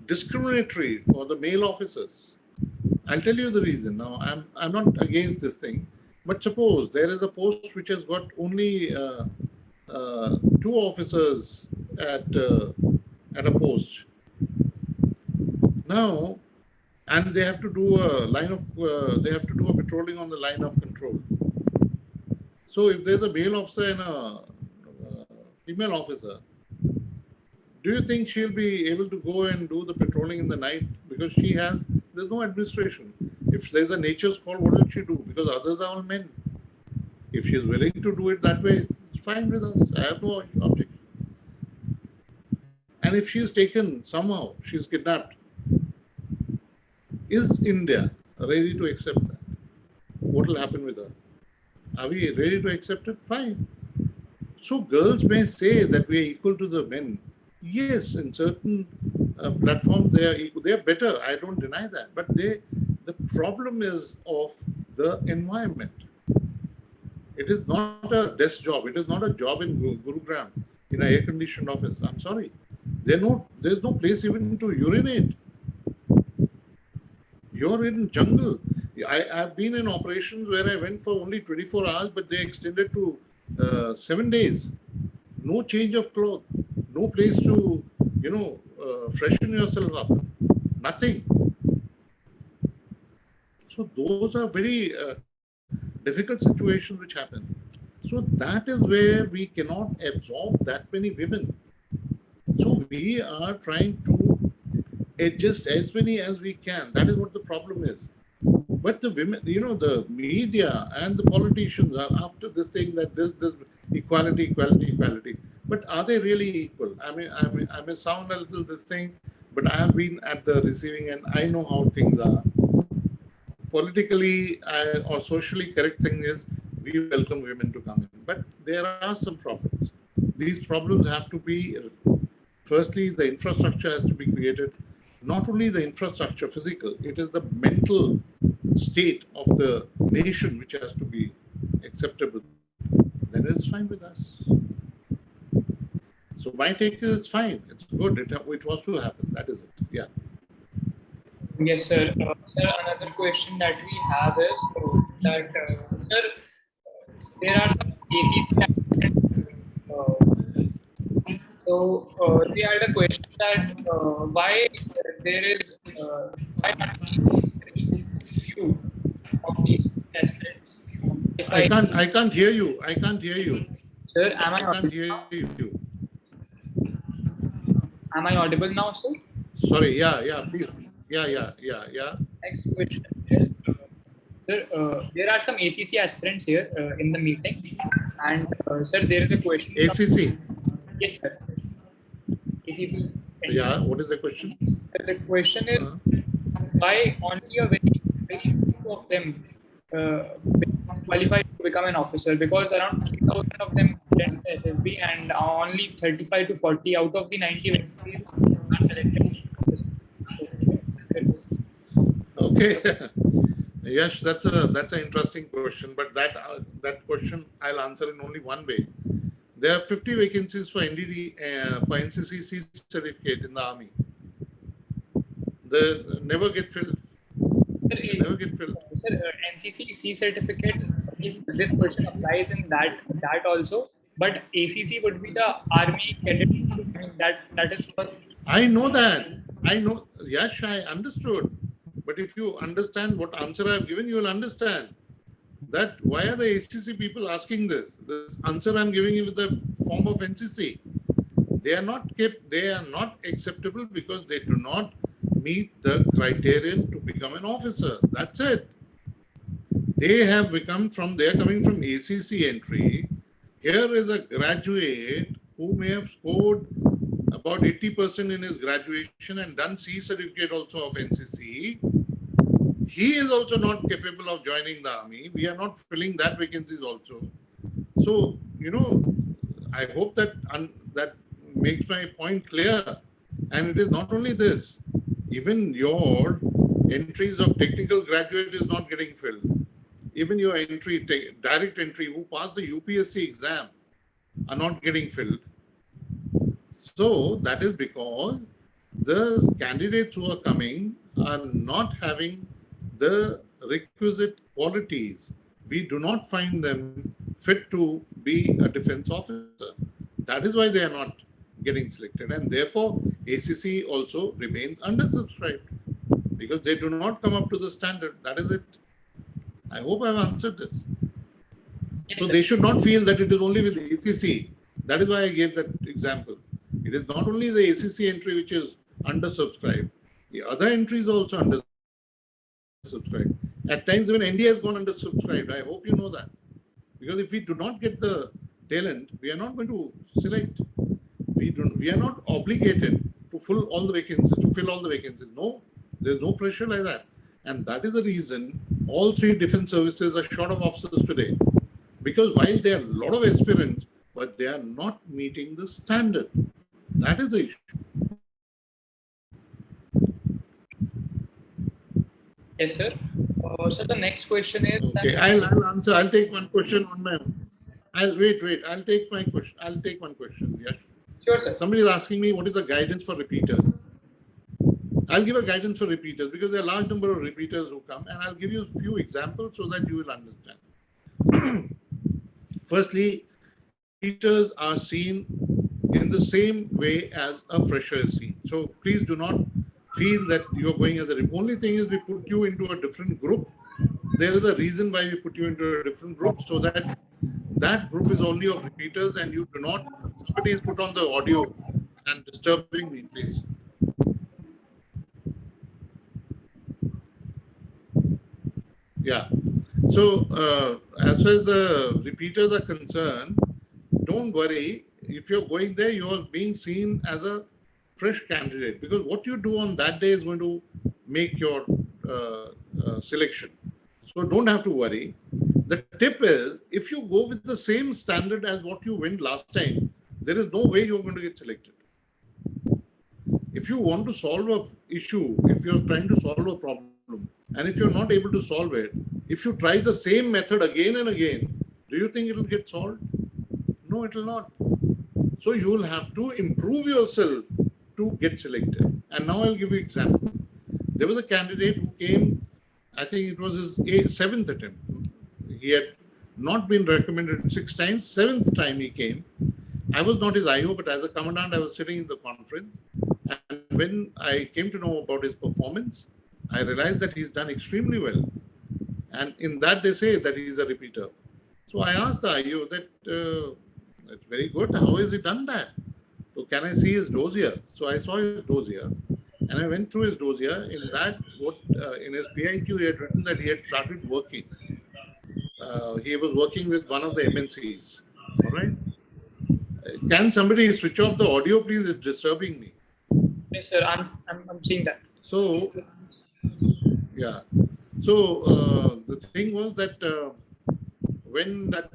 discriminatory for the male officers. I'll tell you the reason. Now, I'm not against this thing, but suppose there is a post which has got only two officers at a post. Now, and they have to do a patrolling on the line of control. So if there's a male officer and a female officer, do you think she'll be able to go and do the patrolling in the night? Because there's no administration. If there's a nature's call, what will she do? Because others are all men. If she's willing to do it that way, it's fine with us. I have no objection. And if she's taken somehow, she's kidnapped, is India ready to accept that? What will happen with her? Are we ready to accept it? Fine. So girls may say that we are equal to the men. Yes, in certain platforms they are equal. They are better. I don't deny that. But the problem is of the environment. It is not a desk job. It is not a job in Gurugram in an air-conditioned office. I'm sorry. There's no place even to urinate. You're in jungle. I've been in operations where I went for only 24 hours, but they extended to 7 days. No change of clothes, no place to, freshen yourself up. Nothing. So those are very difficult situations which happen. So that is where we cannot absorb that many women. So we are trying to adjust as many as we can. That is what the problem is. But the women, the media and the politicians are after this thing that this equality, equality, equality. But are they really equal? I may sound a little this thing, but I have been at the receiving end. I know how things are. Politically or socially correct thing is we welcome women to come in. But there are some problems. These problems have to be, firstly, the infrastructure has to be created. Not only the infrastructure, physical, it is the mental state of the nation which has to be acceptable. Then it's fine with us. So my take is it's fine. It's good. It was to happen. That is it. Yeah. Yes, sir. Sir, another question that we have is that, sir, there are some ACC. We had a question that why there is why are very few of these aspirants? If I can't hear you. I can't hear you. Sir, am I I can't audible hear now? you. Am I audible now, sir? Sorry. Yeah. Please. Yeah. Next question is, sir, there are some ACC aspirants here in the meeting, and sir, there is a question. ACC. Yes, sir. ACC. Yeah. What is the question? The question is why only a very few of them qualified to become an officer, because around 3,000 of them attend SSB and only 35 to 40 out of the 90 vacancies are selected. Okay. Yes, that's an interesting question, but that question I'll answer in only one way. There are 50 vacancies for NDD for NCC C certificate in the army. They never get filled. They never get filled. Sir, NCC C certificate, this question applies in that also, but ACC would be the army cadet. I mean, that is for. I know that. I know. Yes, I understood. But if you understand what answer I've given, you will understand that why are the ACC people asking this? This answer I'm giving you with the form of NCC. They are not acceptable because they do not meet the criterion to become an officer. That's it. They are coming from ACC entry. Here is a graduate who may have scored about 80% in his graduation and done C certificate also of NCC. He is also not capable of joining the army. We are not filling that vacancies also. So, I hope that that makes my point clear. And it is not only this. Even your entries of technical graduate is not getting filled. Even your direct entry, who passed the UPSC exam, are not getting filled. So that is because the candidates who are coming are not having the requisite qualities. We do not find them fit to be a defense officer. That is why they are not getting selected. And therefore, ACC also remains undersubscribed because they do not come up to the standard. That is it. I hope I've answered this. So they should not feel that it is only with ACC. That is why I gave that example. It is not only the ACC entry which is undersubscribed. The other entries also undersubscribed. At times even India has gone undersubscribed. I hope you know that. Because if we do not get the talent, we are not going to select. We are not obligated to fill all the vacancies. No, there's no pressure like that. And that is the reason all three defense services are short of officers today. Because while there are a lot of aspirants, but they are not meeting the standard. That is the issue. Yes, sir. So the next question is. Okay, I'll answer. I'll take one question on my own. Wait. I'll take my question. I'll take one question. Yes. Sure, sir. Somebody is asking me what is the guidance for repeaters. I'll give a guidance for repeaters because there are a large number of repeaters who come, and I'll give you a few examples so that you will understand. Firstly, repeaters are seen in the same way as a fresher is seen. So please do not feel that you're going as a repeater. Only thing is we put you into a different group. There is a reason why we put you into a different group so that that group is only of repeaters, and you do not, somebody is put on the audio and disturbing me, please. Yeah. So as far as the repeaters are concerned, don't worry. If you're going there, you're being seen as a fresh candidate, because what you do on that day is going to make your selection. So don't have to worry. The tip is, if you go with the same standard as what you went last time, there is no way you're going to get selected. If you want to solve a issue, if you're trying to solve a problem, and if you're not able to solve it, if you try the same method again and again, do you think it will get solved? No, it will not. So you will have to improve yourself to get selected. And now I'll give you an example. There was a candidate who came, I think it was his seventh attempt. He had not been recommended 6 times. 7th time he came. I was not his IO, but as a commandant, I was sitting in the conference. And when I came to know about his performance, I realized that he's done extremely well. And in that, they say that he's a repeater. So I asked the IO that, that's very good. How has he done that? So can I see his dossier? So I saw his dossier. And I went through his dossier. In that, in his PIQ, he had written that he had started working. He was working with one of the MNCs. All right. Can somebody switch off the audio, please? It's disturbing me. Yes, sir. I'm seeing that. So, yeah. So the thing was that when that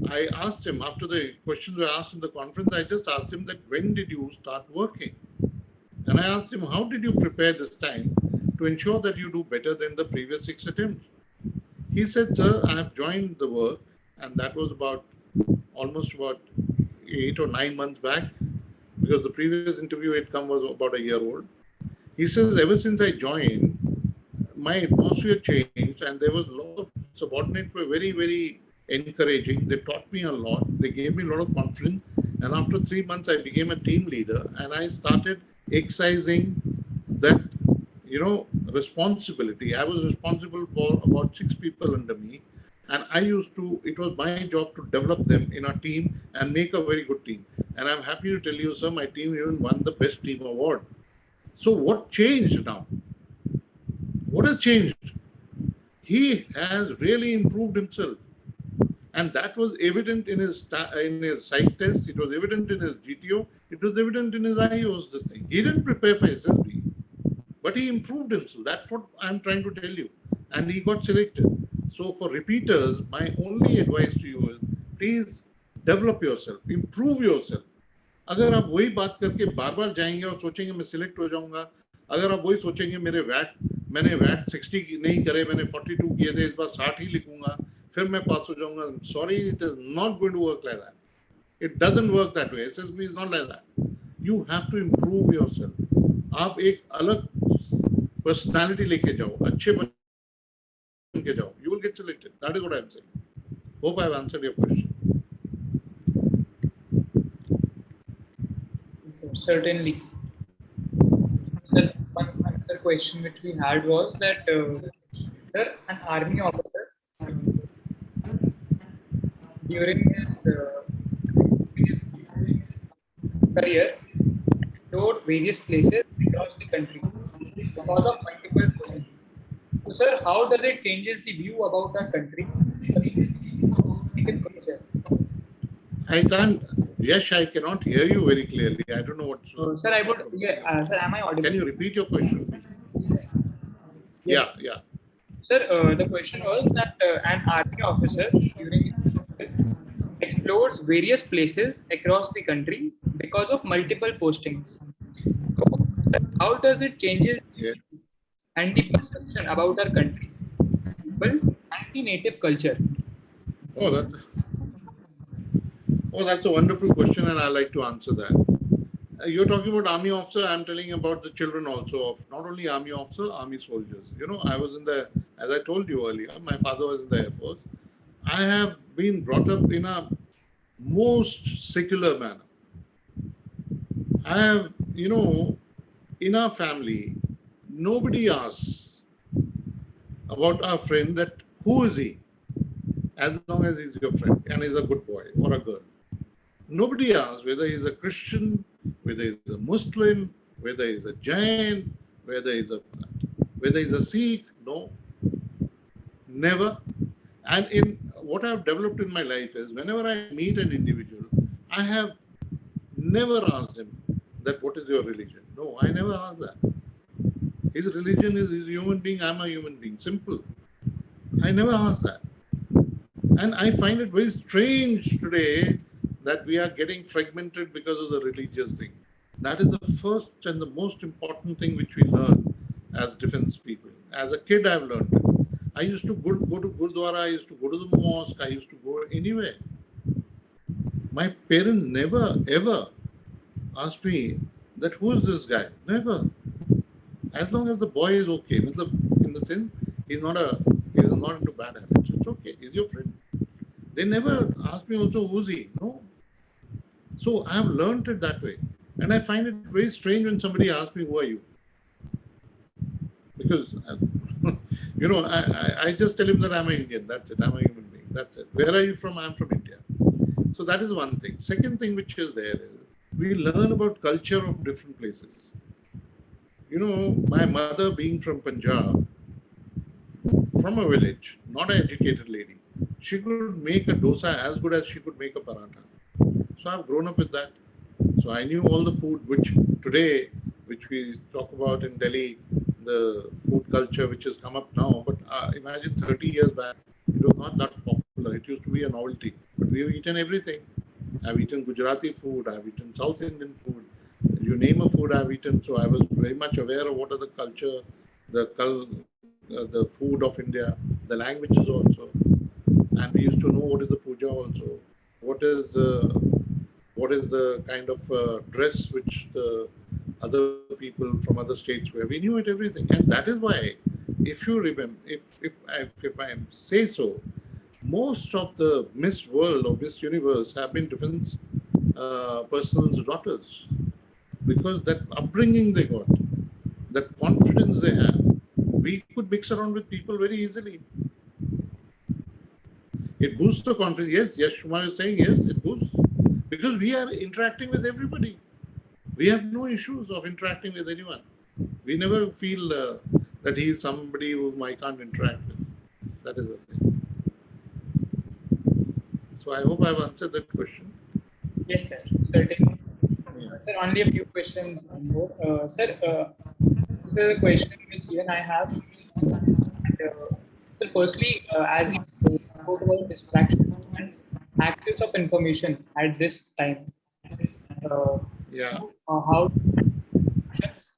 I asked him, after the questions were asked in the conference, I just asked him that when did you start working? And I asked him, how did you prepare this time to ensure that you do better than the previous 6 attempts? He said, sir, I have joined the work, and that was almost about 8 or 9 months back, because the previous interview had come was about a year old. He says, ever since I joined, my atmosphere changed, and there was a lot of subordinates were very, very encouraging. They taught me a lot. They gave me a lot of confidence. And after 3 months, I became a team leader, and I started exercising that, responsibility. I was responsible for about 6 people under me. And it was my job to develop them in a team and make a very good team. And I'm happy to tell you, sir, my team even won the best team award. So what changed now? What has changed? He has really improved himself. And that was evident in his psych test. It was evident in his GTO. It was evident in his IOs, this thing. He didn't prepare for SSB, but he improved himself. That's what I'm trying to tell you. And he got selected. So for repeaters, my only advice to you is, please develop yourself, improve yourself. अगर आप वही बात करके बार बार जाएंगे और सोचेंगे मैं select हो जाऊंगा, अगर आप वही सोचेंगे मैंने वैट 60 नहीं करे, मैंने 42 किए थे, इस बार 60 ही लिखूंगा, फिर मैं पास हो जाऊंगा. Sorry, it is not going to work like that. It doesn't work that way. SSB is not like that. You have to improve yourself. आप एक अलग पर्सनालिटी लेके जाओ, अच्छे बन के जाओ. You will get selected. That is what I am saying. Hope I have answered your question. Certainly. Sir, another question which we had was that, sir, an army officer during his career toured various places across the country because of multiple questions. So, sir, how does it changes the view about our country? I can't. Yes, I cannot hear you very clearly. I don't know what. Sir, I would. Yeah, sir, am I audible? Can you repeat your question? Yes. Yeah. Sir, the question was that an army officer during explores various places across the country because of multiple postings. So, how does it changes and the perception about our country, people, and the native culture? Oh, that's a wonderful question, and I like to answer that. You're talking about army officer. I'm telling you about the children also of not only army officer, army soldiers. I was as I told you earlier, my father was in the Air Force. I have been brought up in a most secular manner. I have, in our family, nobody asks about our friend that who is he? as long as he's your friend and he's a good boy or a girl. Nobody asks whether he's a Christian, whether he's a Muslim, whether he's a Jain, whether he's a Sikh. No, never. And in what I've developed in my life is whenever I meet an individual, I have never asked him that what is your religion. No, I never asked that. His religion is he's a human being, I'm a human being. Simple. I never asked that. And I find it very strange today that we are getting fragmented because of the religious thing. That is the first and the most important thing which we learn as defense people. As a kid, I've learned it. I used to go to Gurdwara, I used to go to the mosque, I used to go anywhere. My parents never ever asked me that who is this guy? Never. As long as the boy is okay, in the sense he's not into bad habits. It's okay. He's your friend. They never asked me also who's he. No. So I have learned it that way, and I find it very strange when somebody asks me who are you, because I just tell him that I'm an Indian. That's it. I'm a human being. That's it. Where are you from? I'm from India. So that is one thing. Second thing which is there is we learn about culture of different places. My mother being from Punjab, from a village, not an educated lady, she could make a dosa as good as she could make a paratha. So I've grown up with that. So I knew all the food which today, which we talk about in Delhi, the food culture which has come up now. But imagine 30 years back, it was not that popular. It used to be a novelty. But we've eaten everything. I've eaten Gujarati food. I've eaten South Indian food. You name a food I've eaten. So I was very much aware of what are the culture, the food of India, the languages also. And we used to know what is the puja also. What is the kind of dress which the other people from other states wear. We knew it everything. And that is why, if you remember, if I say so, most of the Miss World or Miss Universe have been defense personnel's daughters, because that upbringing they got, that confidence they have, we could mix around with people very easily. It boosts the confidence. Yes, Kumar is saying yes, it boosts, because we are interacting with everybody. We have no issues of interacting with anyone. We never feel that he is somebody whom I can't interact with. That is the thing. So I hope I've answered that question. Yes, sir. Certainly. Sir, only a few questions more. Sir, this is a question which even I have. So firstly, as you spoke about distraction and access of information at this time, Yeah. so how distractions,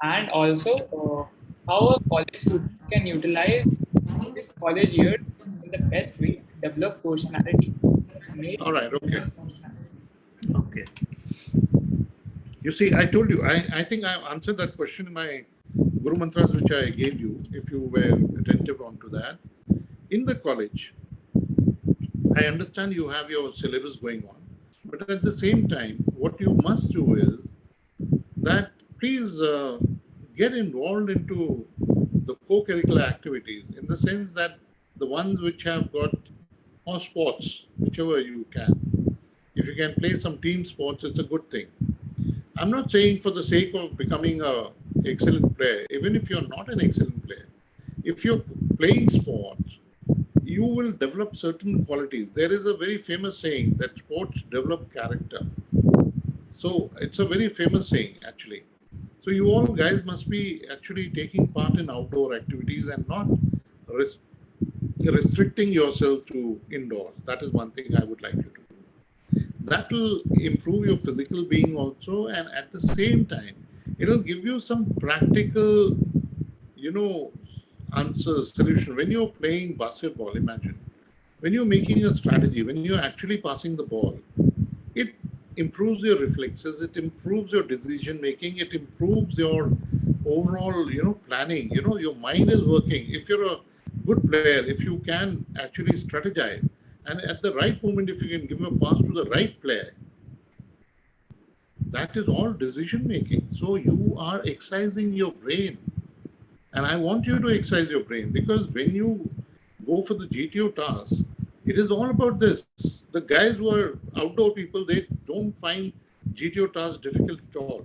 and also how a college student can utilize his college years in the best way to develop personality. All right. Okay. Okay. You see, I told you, I think I answered that question in my Guru Mantras, which I gave you, if you were attentive onto that. In the college, I understand you have your syllabus going on, but at the same time, what you must do is that please get involved into the co-curricular activities, in the sense that the ones which have got, or sports, whichever you can. If you can play some team sports, it's a good thing. I'm not saying for the sake of becoming an excellent player. Even if you're not an excellent player, if you're playing sports, you will develop certain qualities. There is a very famous saying that sports develop character. So it's a very famous saying, actually. So you all guys must be actually taking part in outdoor activities and not restricting yourself to indoors. That is one thing I would like you to do. That will improve your physical being also, and at the same time, it will give you some practical, answers, solution. When you're playing basketball, imagine, when you're making a strategy, when you're actually passing the ball, it improves your reflexes, it improves your decision making, it improves your overall, planning. Your mind is working. If you're a good player, if you can actually strategize, and at the right moment, if you can give a pass to the right player, that is all decision making. So you are exercising your brain. And I want you to exercise your brain, because when you go for the GTO task, It is all about this. The guys who are outdoor people, they don't find GTO tasks difficult at all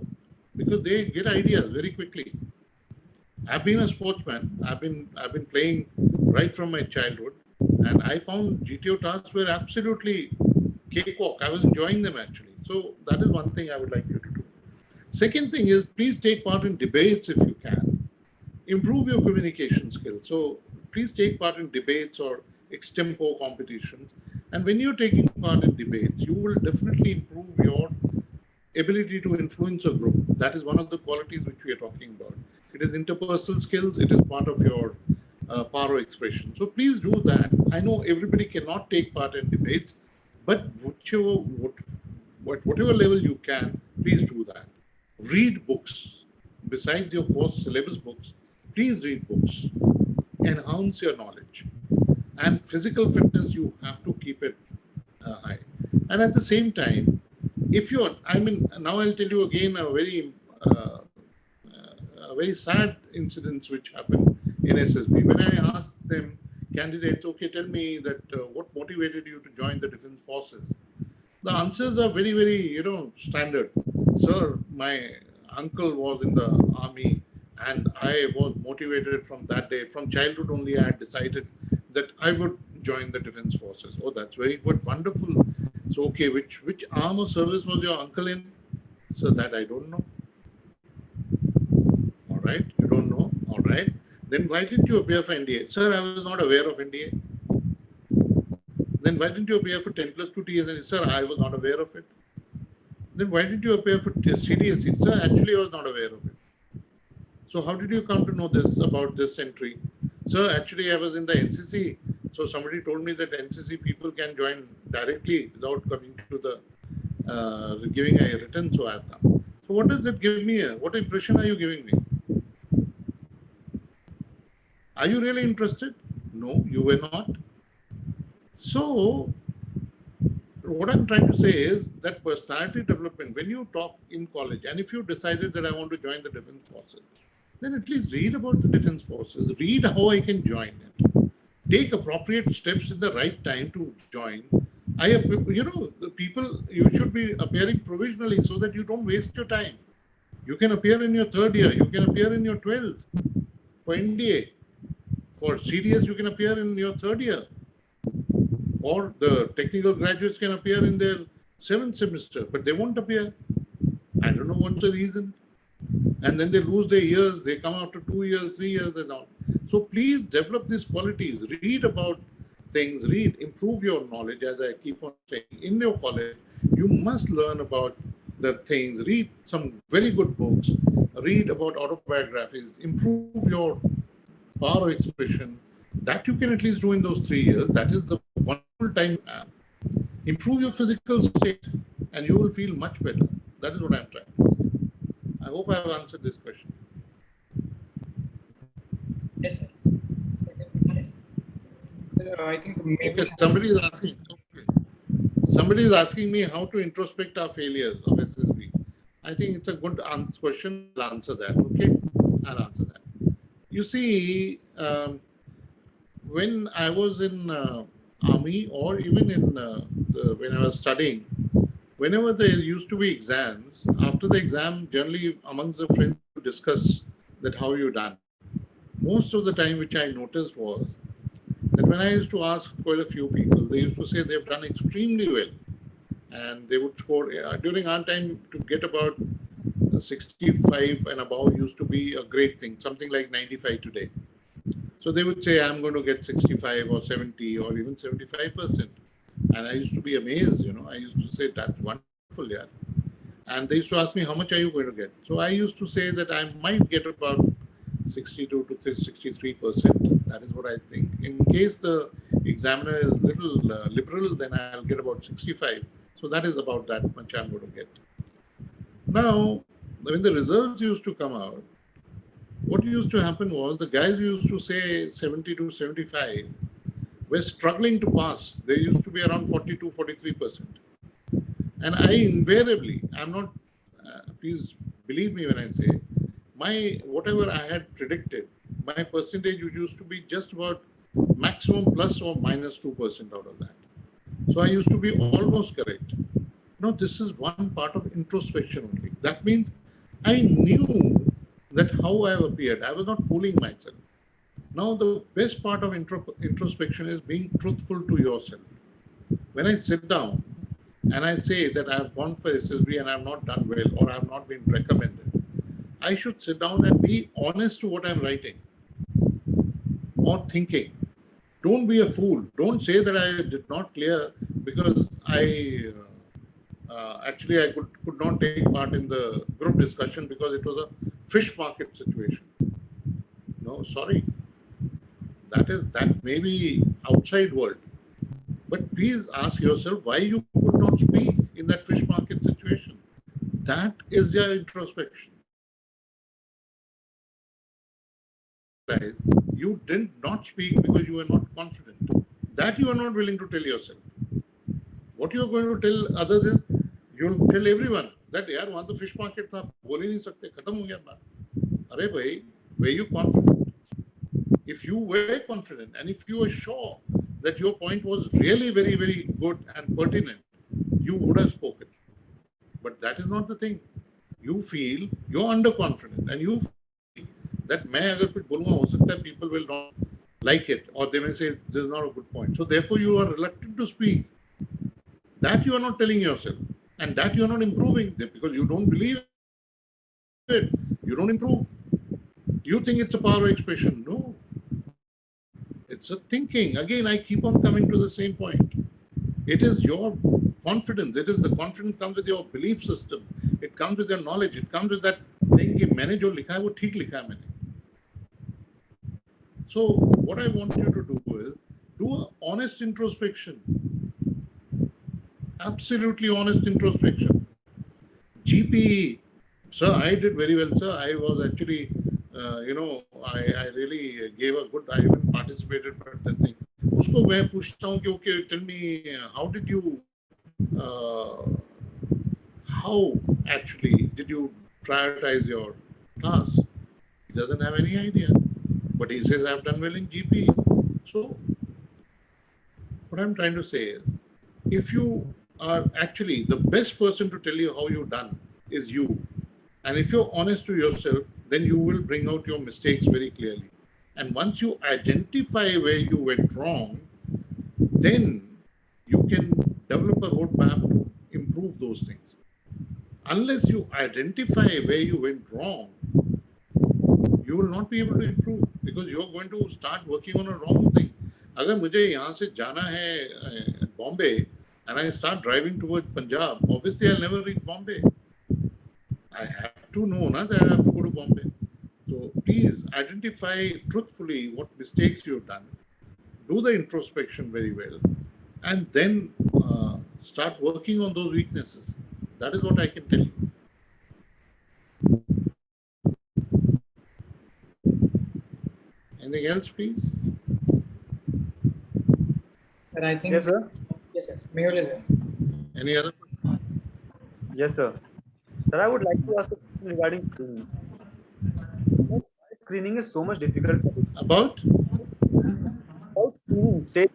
because they get ideas very quickly. I've been a sportsman. I've been playing right from my childhood, and I found GTO tasks were absolutely cakewalk. I was enjoying them actually. So that is one thing I would like you to do. Second thing is please take part in debates if you can. Improve your communication skills. So please take part in debates or extempo competitions. And when you're taking part in debates, you will definitely improve your ability to influence a group. That is one of the qualities which we are talking about. It is interpersonal skills. It is part of your power expression. So please do that. I know everybody cannot take part in debates, but whatever level you can, please do that. Read books. Besides your course syllabus books, please read books. Enhance your knowledge. And physical fitness, you have to keep it high. And at the same time, if you're, I mean, now I'll tell you again a very sad incident which happened in SSB. When I asked them, candidates, okay, tell me that what motivated you to join the defense forces? The answers are very, very, standard. Sir, my uncle was in the army and I was motivated from that day. From childhood only, I had decided that I would join the defense forces. Oh, that's very good, wonderful. So, okay, which arm of service was your uncle in? So that I don't know. All right, you don't know. All right. Then why didn't you appear for NDA? Sir, I was not aware of NDA. Then why didn't you appear for 10 plus 2 TSN? Sir, I was not aware of it. Then why didn't you appear for CDSC? Sir, actually, I was not aware of it. So how did you come to know this about this entry? Sir, actually, I was in the NCC. So somebody told me that NCC people can join directly without coming to the giving a written. So I have come. So what does it give me? What impression are you giving me? Are you really interested? No, you were not. So what I'm trying to say is that personality development, when you talk in college, and if you decided that I want to join the defense forces, then at least read about the defense forces, read how I can join it, take appropriate steps in the right time to join. The people, you should be appearing provisionally so that you don't waste your time. You can appear in your third year, you can appear in your 12th for NDA. For CDS, you can appear in your third year. Or the technical graduates can appear in their 7th semester, but they won't appear. I don't know what's the reason. And then they lose their years, they come after 2 years, 3 years, and all. So please develop these qualities, read about things, improve your knowledge, as I keep on saying. In your college, you must learn about the things, read some very good books, read about autobiographies, improve your power expression. That you can at least do in those 3 years. That is the wonderful time you have. Improve your physical state and you will feel much better. That is what I'm trying to say. I hope I have answered this question. Yes, sir. I think maybe okay, somebody is asking me how to introspect our failures of SSB. I think it's a good question. I'll answer that. Okay, I'll answer that. You see, when I was in army or even in when I was studying, whenever there used to be exams, after the exam, generally amongst the friends to discuss that how you done. Most of the time, which I noticed was that when I used to ask quite a few people, they used to say they've done extremely well, and they would score during our time to get about 65 and above used to be a great thing, something like 95 today. So they would say, I'm going to get 65 or 70 or even 75%. And I used to be amazed, I used to say, that's wonderful, yeah. And they used to ask me, how much are you going to get? So I used to say that I might get about 62 to 63%. That is what I think. In case the examiner is little liberal, then I'll get about 65. So that is about that much I'm going to get. Now, when the results used to come out, what used to happen was the guys used to say 70 to 75 were struggling to pass. They used to be around 42, 43%. And I invariably, I'm not, please believe me when I say, whatever I had predicted, my percentage used to be just about maximum plus or minus 2% out of that. So I used to be almost correct. Now, this is one part of introspection only. That means I knew that how I have appeared. I was not fooling myself. Now, the best part of introspection is being truthful to yourself. When I sit down and I say that I have gone for SSB and I have not done well or I have not been recommended, I should sit down and be honest to what I'm writing or thinking. Don't be a fool. Don't say that I did not clear because actually I could not take part in the group discussion because it was a fish market situation. No, sorry. That may be outside world. But please ask yourself why you could not speak in that fish market situation. That is your introspection. You did not speak because you were not confident. That you are not willing to tell yourself. What you are going to tell others is, you'll tell everyone that यार वहाँ तो fish market था, बोल ही नहीं सकते, खत्म हो गया बात. अरे भाई, were you confident? If you were confident and if you were sure that your point was really very, very good and pertinent, you would have spoken. But that is not the thing. You feel you're underconfident and you feel that मैं अगर कुछ बोलूँगा हो सकता है people will not like it or they may say this is not a good point. So therefore you are reluctant to speak. That you are not telling yourself and that you are not improving because you don't believe it. You don't improve. You think it's a power expression. No. It's a thinking. Again, I keep on coming to the same point. It is your confidence. It is the confidence comes with your belief system. It comes with your knowledge. It comes with that thing कि मैंने जो लिखा है वो ठीक लिखा है मैंने. So what I want you to do is do an honest introspection. Absolutely honest introspection. GP, sir, I did very well, sir. I was actually, I really gave a good, I even participated in this thing. उसको मैं पूछता हूँ कि okay, tell me, how did you, how actually did you prioritize your task? He doesn't have any idea, but he says I've done well in GP. So what I'm trying to say is, if you are actually the best person to tell you how you've done is you. And if you're honest to yourself, then you will bring out your mistakes very clearly. And once you identify where you went wrong, then you can develop a roadmap to improve those things. Unless you identify where you went wrong, you will not be able to improve because you're going to start working on a wrong thing. अगर मुझे यहाँ से जाना है Bombay and I start driving towards Punjab, obviously I'll never reach Bombay. I have to know that I have to go to Bombay. So please identify truthfully what mistakes you've done, do the introspection very well, and then start working on those weaknesses. That is what I can tell you. Anything else, please? Sir, I think. Yes, sir. Yes, sir. Mehul is there. Any other? Yes, sir. Sir, I would like to ask a question regarding screening. Why screening is so much difficult for people? About? About screening, stage.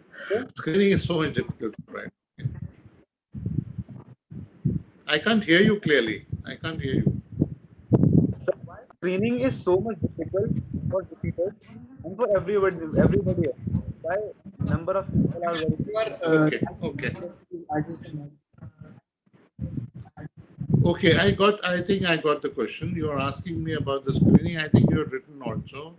Screening is so much difficult, right? I can't hear you clearly. I can't hear you. Sir, why screening is so much difficult for repeaters and for everybody else? Why number of people are very You are. Okay. Artist. Okay, I think I got the question. You are asking me about the screening. I think you have written also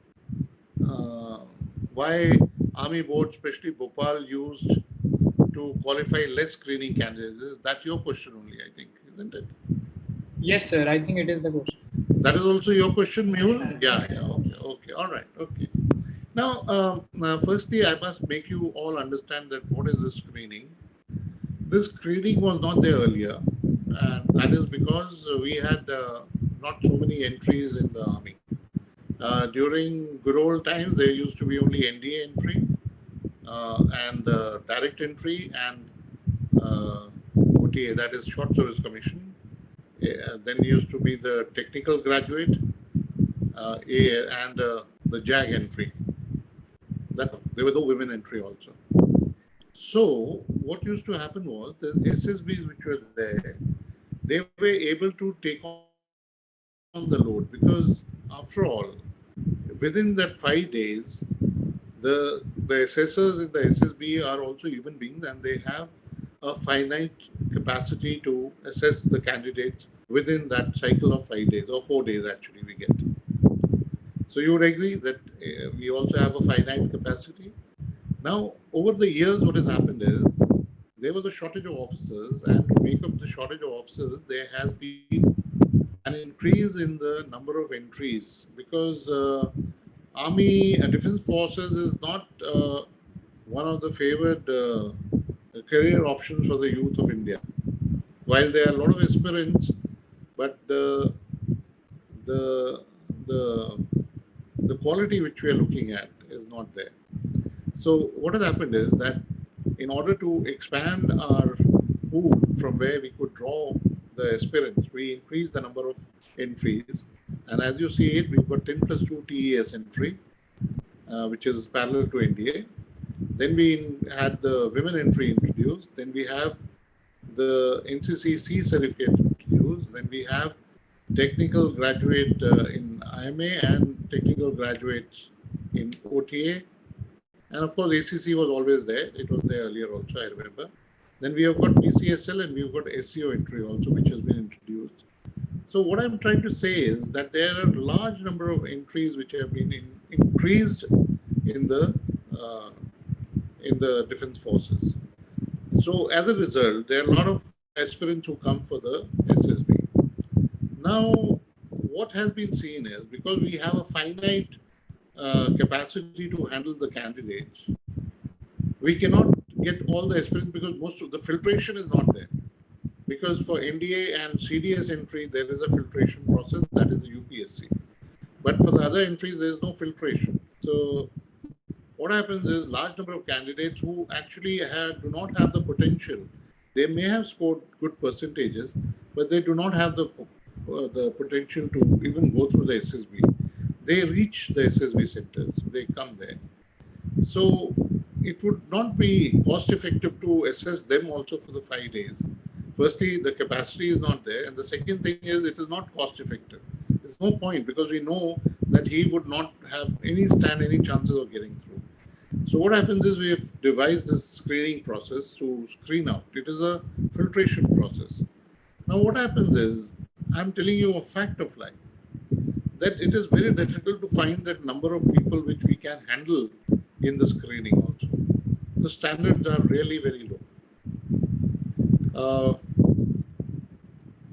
why Army Board, especially Bhopal, used to qualify less screening candidates. Is that your question only, I think, isn't it? Yes, sir. I think it is the question. That is also your question, Mehul? Yeah, okay, all right, okay. Now, firstly, I must make you all understand that what is the screening. This screening was not there earlier, and that is because we had not so many entries in the army. During good old times, there used to be only NDA entry and direct entry and OTA, that is Short Service Commission. Then used to be the technical graduate and the JAG entry. There were no women entry also. So what used to happen was the SSBs which were there, they were able to take on the load because, after all, within that 5 days, the assessors in the SSB are also human beings and they have a finite capacity to assess the candidates within that cycle of 5 days or 4 days actually we get. So you would agree that we also have a finite capacity. Now, over the years, what has happened is there was a shortage of officers, and to make up the shortage of officers, there has been an increase in the number of entries because Army and Defense Forces is not one of the favored career options for the youth of India. While there are a lot of aspirants, but the the the quality which we are looking at is not there. So what has happened is that in order to expand our pool from where we could draw the aspirants, we increased the number of entries. And as you see it, we've got 10 plus 2 TES entry, which is parallel to NDA. Then we had the women entry introduced. Then we have the NCCC certificate introduced. Then we have technical graduate in IMA and technical graduates in OTA. And of course, ACC was always there. It was there earlier also, I remember. Then we have got PCSL and we've got SEO entry also, which has been introduced. So what I'm trying to say is that there are a large number of entries which have been increased in the defense forces. So as a result, there are a lot of aspirants who come for the SSB. Now, what has been seen is because we have a finite capacity to handle the candidates, we cannot get all the aspirants because most of the filtration is not there. Because for NDA and CDS entry, there is a filtration process, that is the UPSC. But for the other entries, there is no filtration. So what happens is large number of candidates who actually do not have the potential. They may have scored good percentages, but they do not have the potential to even go through the SSB. They reach the SSB centers, they come there. So it would not be cost effective to assess them also for the 5 days. Firstly, the capacity is not there. And the second thing is it is not cost effective. There's no point because we know that he would not have any chances of getting through. So what happens is we have devised this screening process to screen out. It is a filtration process. Now what happens is, I'm telling you a fact of life, that it is very difficult to find that number of people which we can handle in the screening also. The standards are really very low.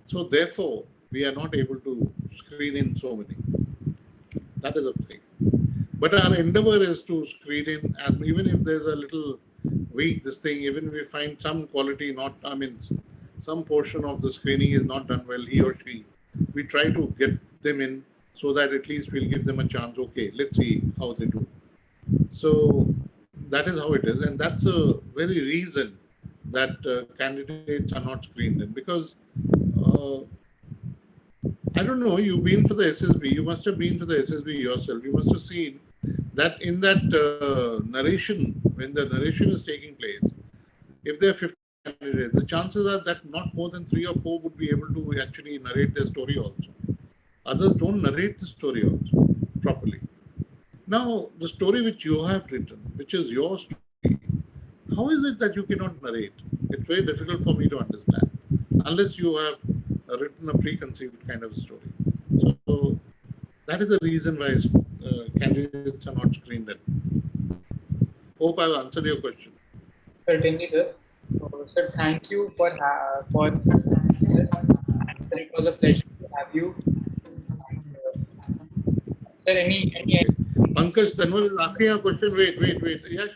So therefore, we are not able to screen in so many. That is a thing. But our endeavor is to screen in, and even if there's a little weak, even if we find some quality some portion of the screening is not done well, he or she, we try to get them in so that at least we'll give them a chance. Okay, let's see how they do. So that is how it is. And that's a very reason that candidates are not screened in, because I don't know, you've been for the SSB, you must have been for the SSB yourself. You must have seen that in that narration, when the narration is taking place, if there are 50 candidates, the chances are that not more than 3 or 4 would be able to actually narrate their story also. Others don't narrate the story also properly. Now, the story which you have written, which is your story, how is it that you cannot narrate? It's very difficult for me to understand, unless you have written a preconceived kind of story. So that is the reason why candidates are not screened in. Hope I've answered your question. Certainly, sir. Sir, thank you for this answer. It was a pleasure to have you. Sir, any Pankaj Tanwar is asking a question. Wait. Yes,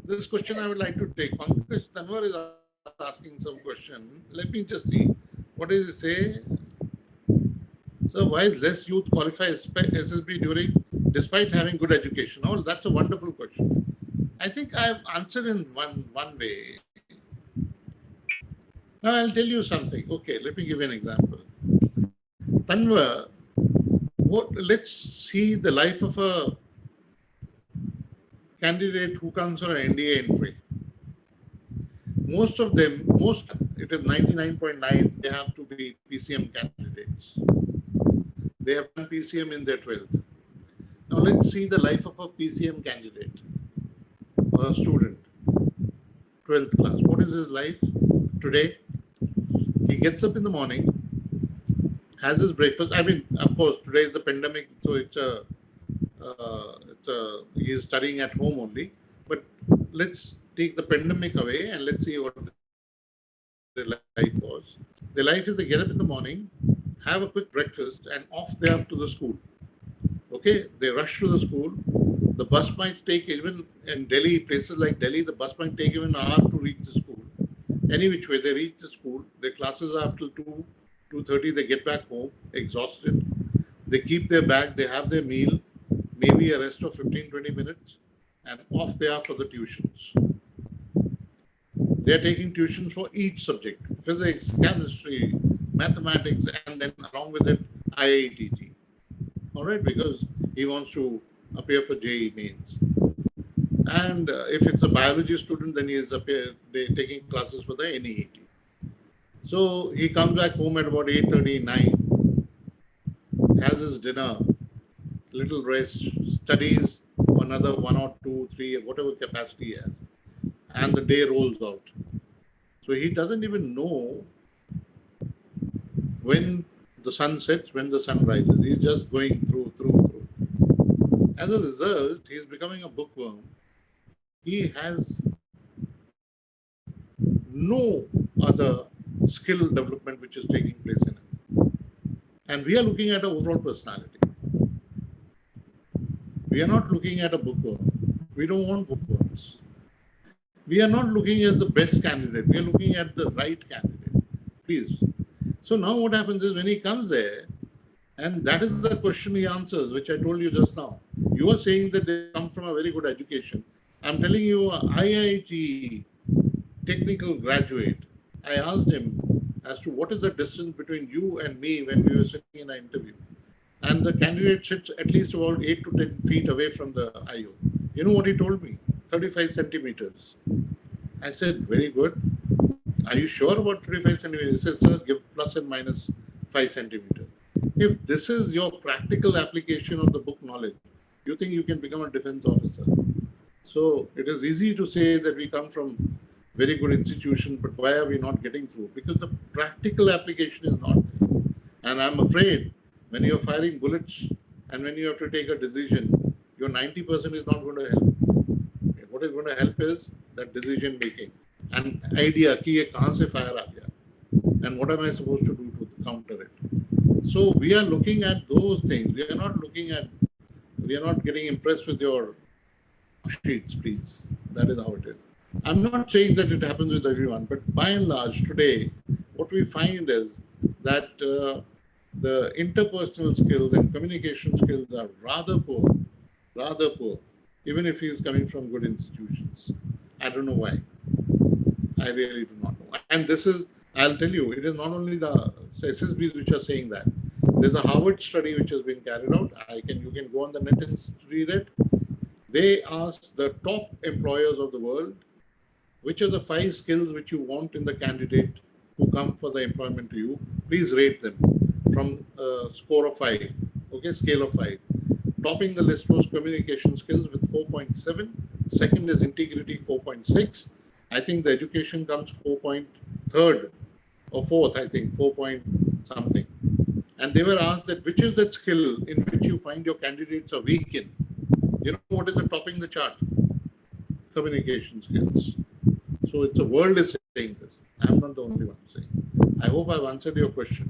this question I would like to take. Pankaj Tanwar is asking some question. Let me just see. What does he say? So why is less youth qualify SSB despite having good education? Oh, that's a wonderful question. I think I've answered in one way. Now I'll tell you something. Okay, let me give you an example. Tanwar, let's see the life of a candidate who comes for an NDA entry. most of them, it is 99.9, they have to be PCM candidates. They have done PCM in their 12th. Now let's see the life of a PCM candidate or a student, 12th class. What is his life today? He gets up in the morning, has his breakfast. I mean, of course, today is the pandemic, so he is studying at home only. But let's take the pandemic away and let's see what their life was. Their life is they get up in the morning, have a quick breakfast, and off they are to the school. Okay, they rush to the school. The bus might take, even in Delhi, places like Delhi, the bus might take even an hour to reach the school. Any which way, they reach the school. Their classes are up till 2:30. They get back home, exhausted. They keep their bag, they have their meal, maybe a rest of 15-20 minutes, and off they are for the tuitions. They are taking tuitions for each subject, physics, chemistry, mathematics, and then along with it, IITG. All right, because he wants to appear for JEE mains. And if it's a biology student, then he is taking classes for the NEET. So he comes back home at about 8:39, has his dinner, little rest, studies for another 1 or 2, 3, whatever capacity he has, and the day rolls out. So he doesn't even know when the sun sets, when the sun rises. He's just going through. As a result, he's becoming a bookworm. He has no other skill development which is taking place in him. And we are looking at an overall personality. We are not looking at a bookworm. We don't want bookworms. We are not looking at the best candidate. We are looking at the right candidate. Please. So now what happens is when he comes there, and that is the question he answers, which I told you just now. You are saying that they come from a very good education. I'm telling you, IIT technical graduate, I asked him as to what is the distance between you and me when we were sitting in an interview. And the candidate sits at least about 8 to 10 feet away from the IO. You know what he told me? 35 centimeters. I said, very good. Are you sure about 35 centimeters? He said, sir, give plus and minus 5 centimeters. If this is your practical application of the book knowledge, you think you can become a defense officer. So it is easy to say that we come from very good institution, but why are we not getting through? Because the practical application is not there. And I'm afraid when you're firing bullets and when you have to take a decision, your 90% is not going to help. What is going to help is that decision making and idea कि ये कहाँ से fire आ गया, and what am I supposed to do to counter it. So we are looking at those things. We are not getting impressed with your sheets, please. That is how it is. I'm not saying that it happens with everyone, but by and large today, what we find is that the interpersonal skills and communication skills are rather poor, even if he is coming from good institutions. I don't know why. I really do not know. And this is, I'll tell you, it is not only the SSBs which are saying that. There's a Harvard study which has been carried out. You can go on the net and read it. They asked the top employers of the world, which are the 5 skills which you want in the candidate who come for the employment to you. Please rate them from a score of 5, okay, scale of 5. Topping the list was communication skills with 4.7. Second is integrity, 4.6. I think the education comes 4.3rd or 4th, I think, 4 point something. And they were asked that which is that skill in which you find your candidates are weak in. You know what is the topping the chart? Communication skills. So it's the world is saying this. I'm not the only one saying. I hope I've answered your question.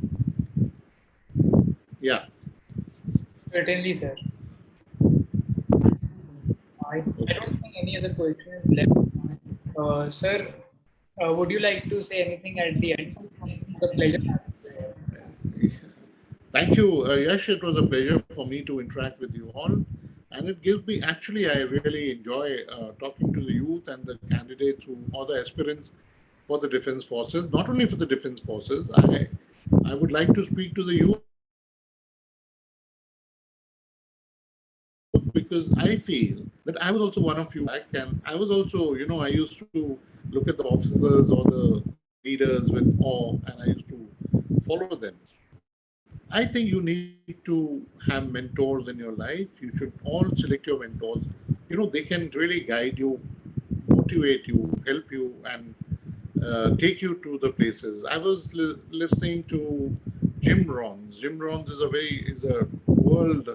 Yeah. Certainly, sir. I don't think any other question is left. Sir, would you like to say anything at the end? It's a pleasure. Thank you, Yash. It was a pleasure for me to interact with you all. And it gives me, actually, I really enjoy talking to the youth and the candidates or the aspirants for the Defense Forces. Not only for the Defense Forces, I would like to speak to the youth because I feel that I was also one of you back, and I was also, I used to look at the officers or the leaders with awe, and I used to follow them. I think you need to have mentors in your life. You should all select your mentors. They can really guide you, motivate you, help you, and take you to the places. I was listening to Jim Rohns. Jim Rohns is a world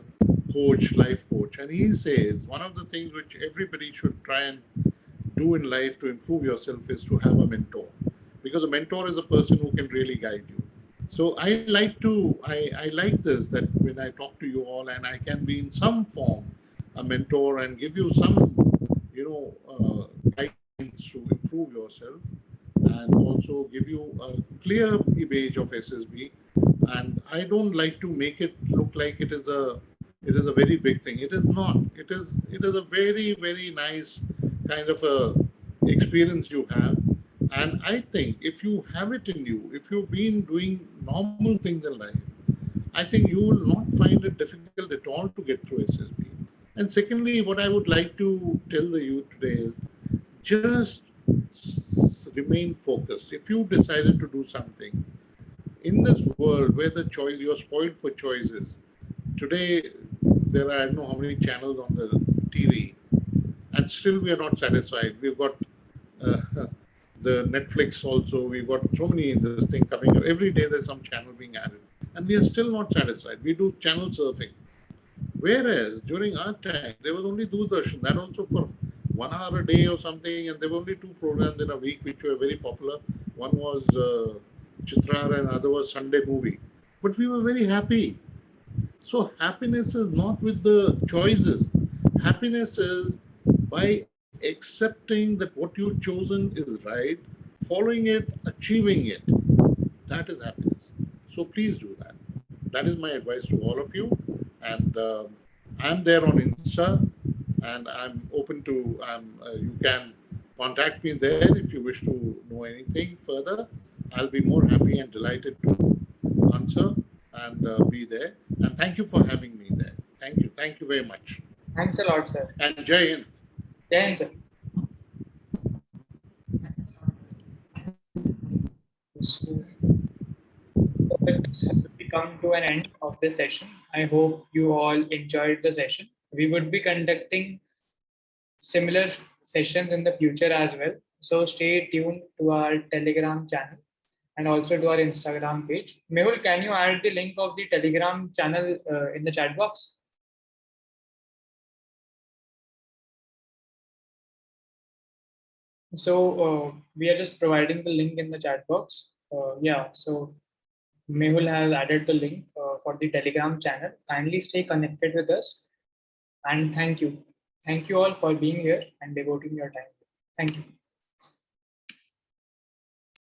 coach, life coach, and he says one of the things which everybody should try and do in life to improve yourself is to have a mentor, because a mentor is a person who can really guide you. So I like this, that when I talk to you all and I can be in some form a mentor and give you some guidance to improve yourself, and also give you a clear image of SSB. And I don't like to make it look like it is a very big thing. It is not. It is a very, very nice kind of a experience you have. And I think if you have it in you, if you've been doing normal things in life, I think you will not find it difficult at all to get through SSB. And secondly, what I would like to tell the youth today is just remain focused. If you decided to do something in this world where the choice, you're spoiled for choices. Today, there are I don't know how many channels on the TV, and still we are not satisfied. We've got uh, the Netflix also. We've got so many this thing coming up. Every day there's some channel being added, and we are still not satisfied. We do channel surfing. Whereas during our time, there was only Doordarshan, that also for 1 hour a day or something, and there were only two programs in a week which were very popular. One was Chitrar and other was Sunday movie. But we were very happy. So happiness is not with the choices. Happiness is by accepting that what you've chosen is right, following it, achieving it. That is happiness. So please do that. That is my advice to all of you. And I'm there on Insta, and I'm open to. You can contact me there if you wish to know anything further. I'll be more happy and delighted to answer and be there. And thank you for having me there. Thank you. Thank you very much. Thanks a lot, sir. And Jai Hind. Jai Hind, sir. So, we come to an end of this session. I hope you all enjoyed the session. We would be conducting similar sessions in the future as well. So stay tuned to our Telegram channel and also to our Instagram page. Mehul, can you add the link of the Telegram channel in the chat box? So we are just providing the link in the chat box. Yeah, so Mehul has added the link for the Telegram channel. Kindly stay connected with us. And thank you. Thank you all for being here and devoting your time. Thank you.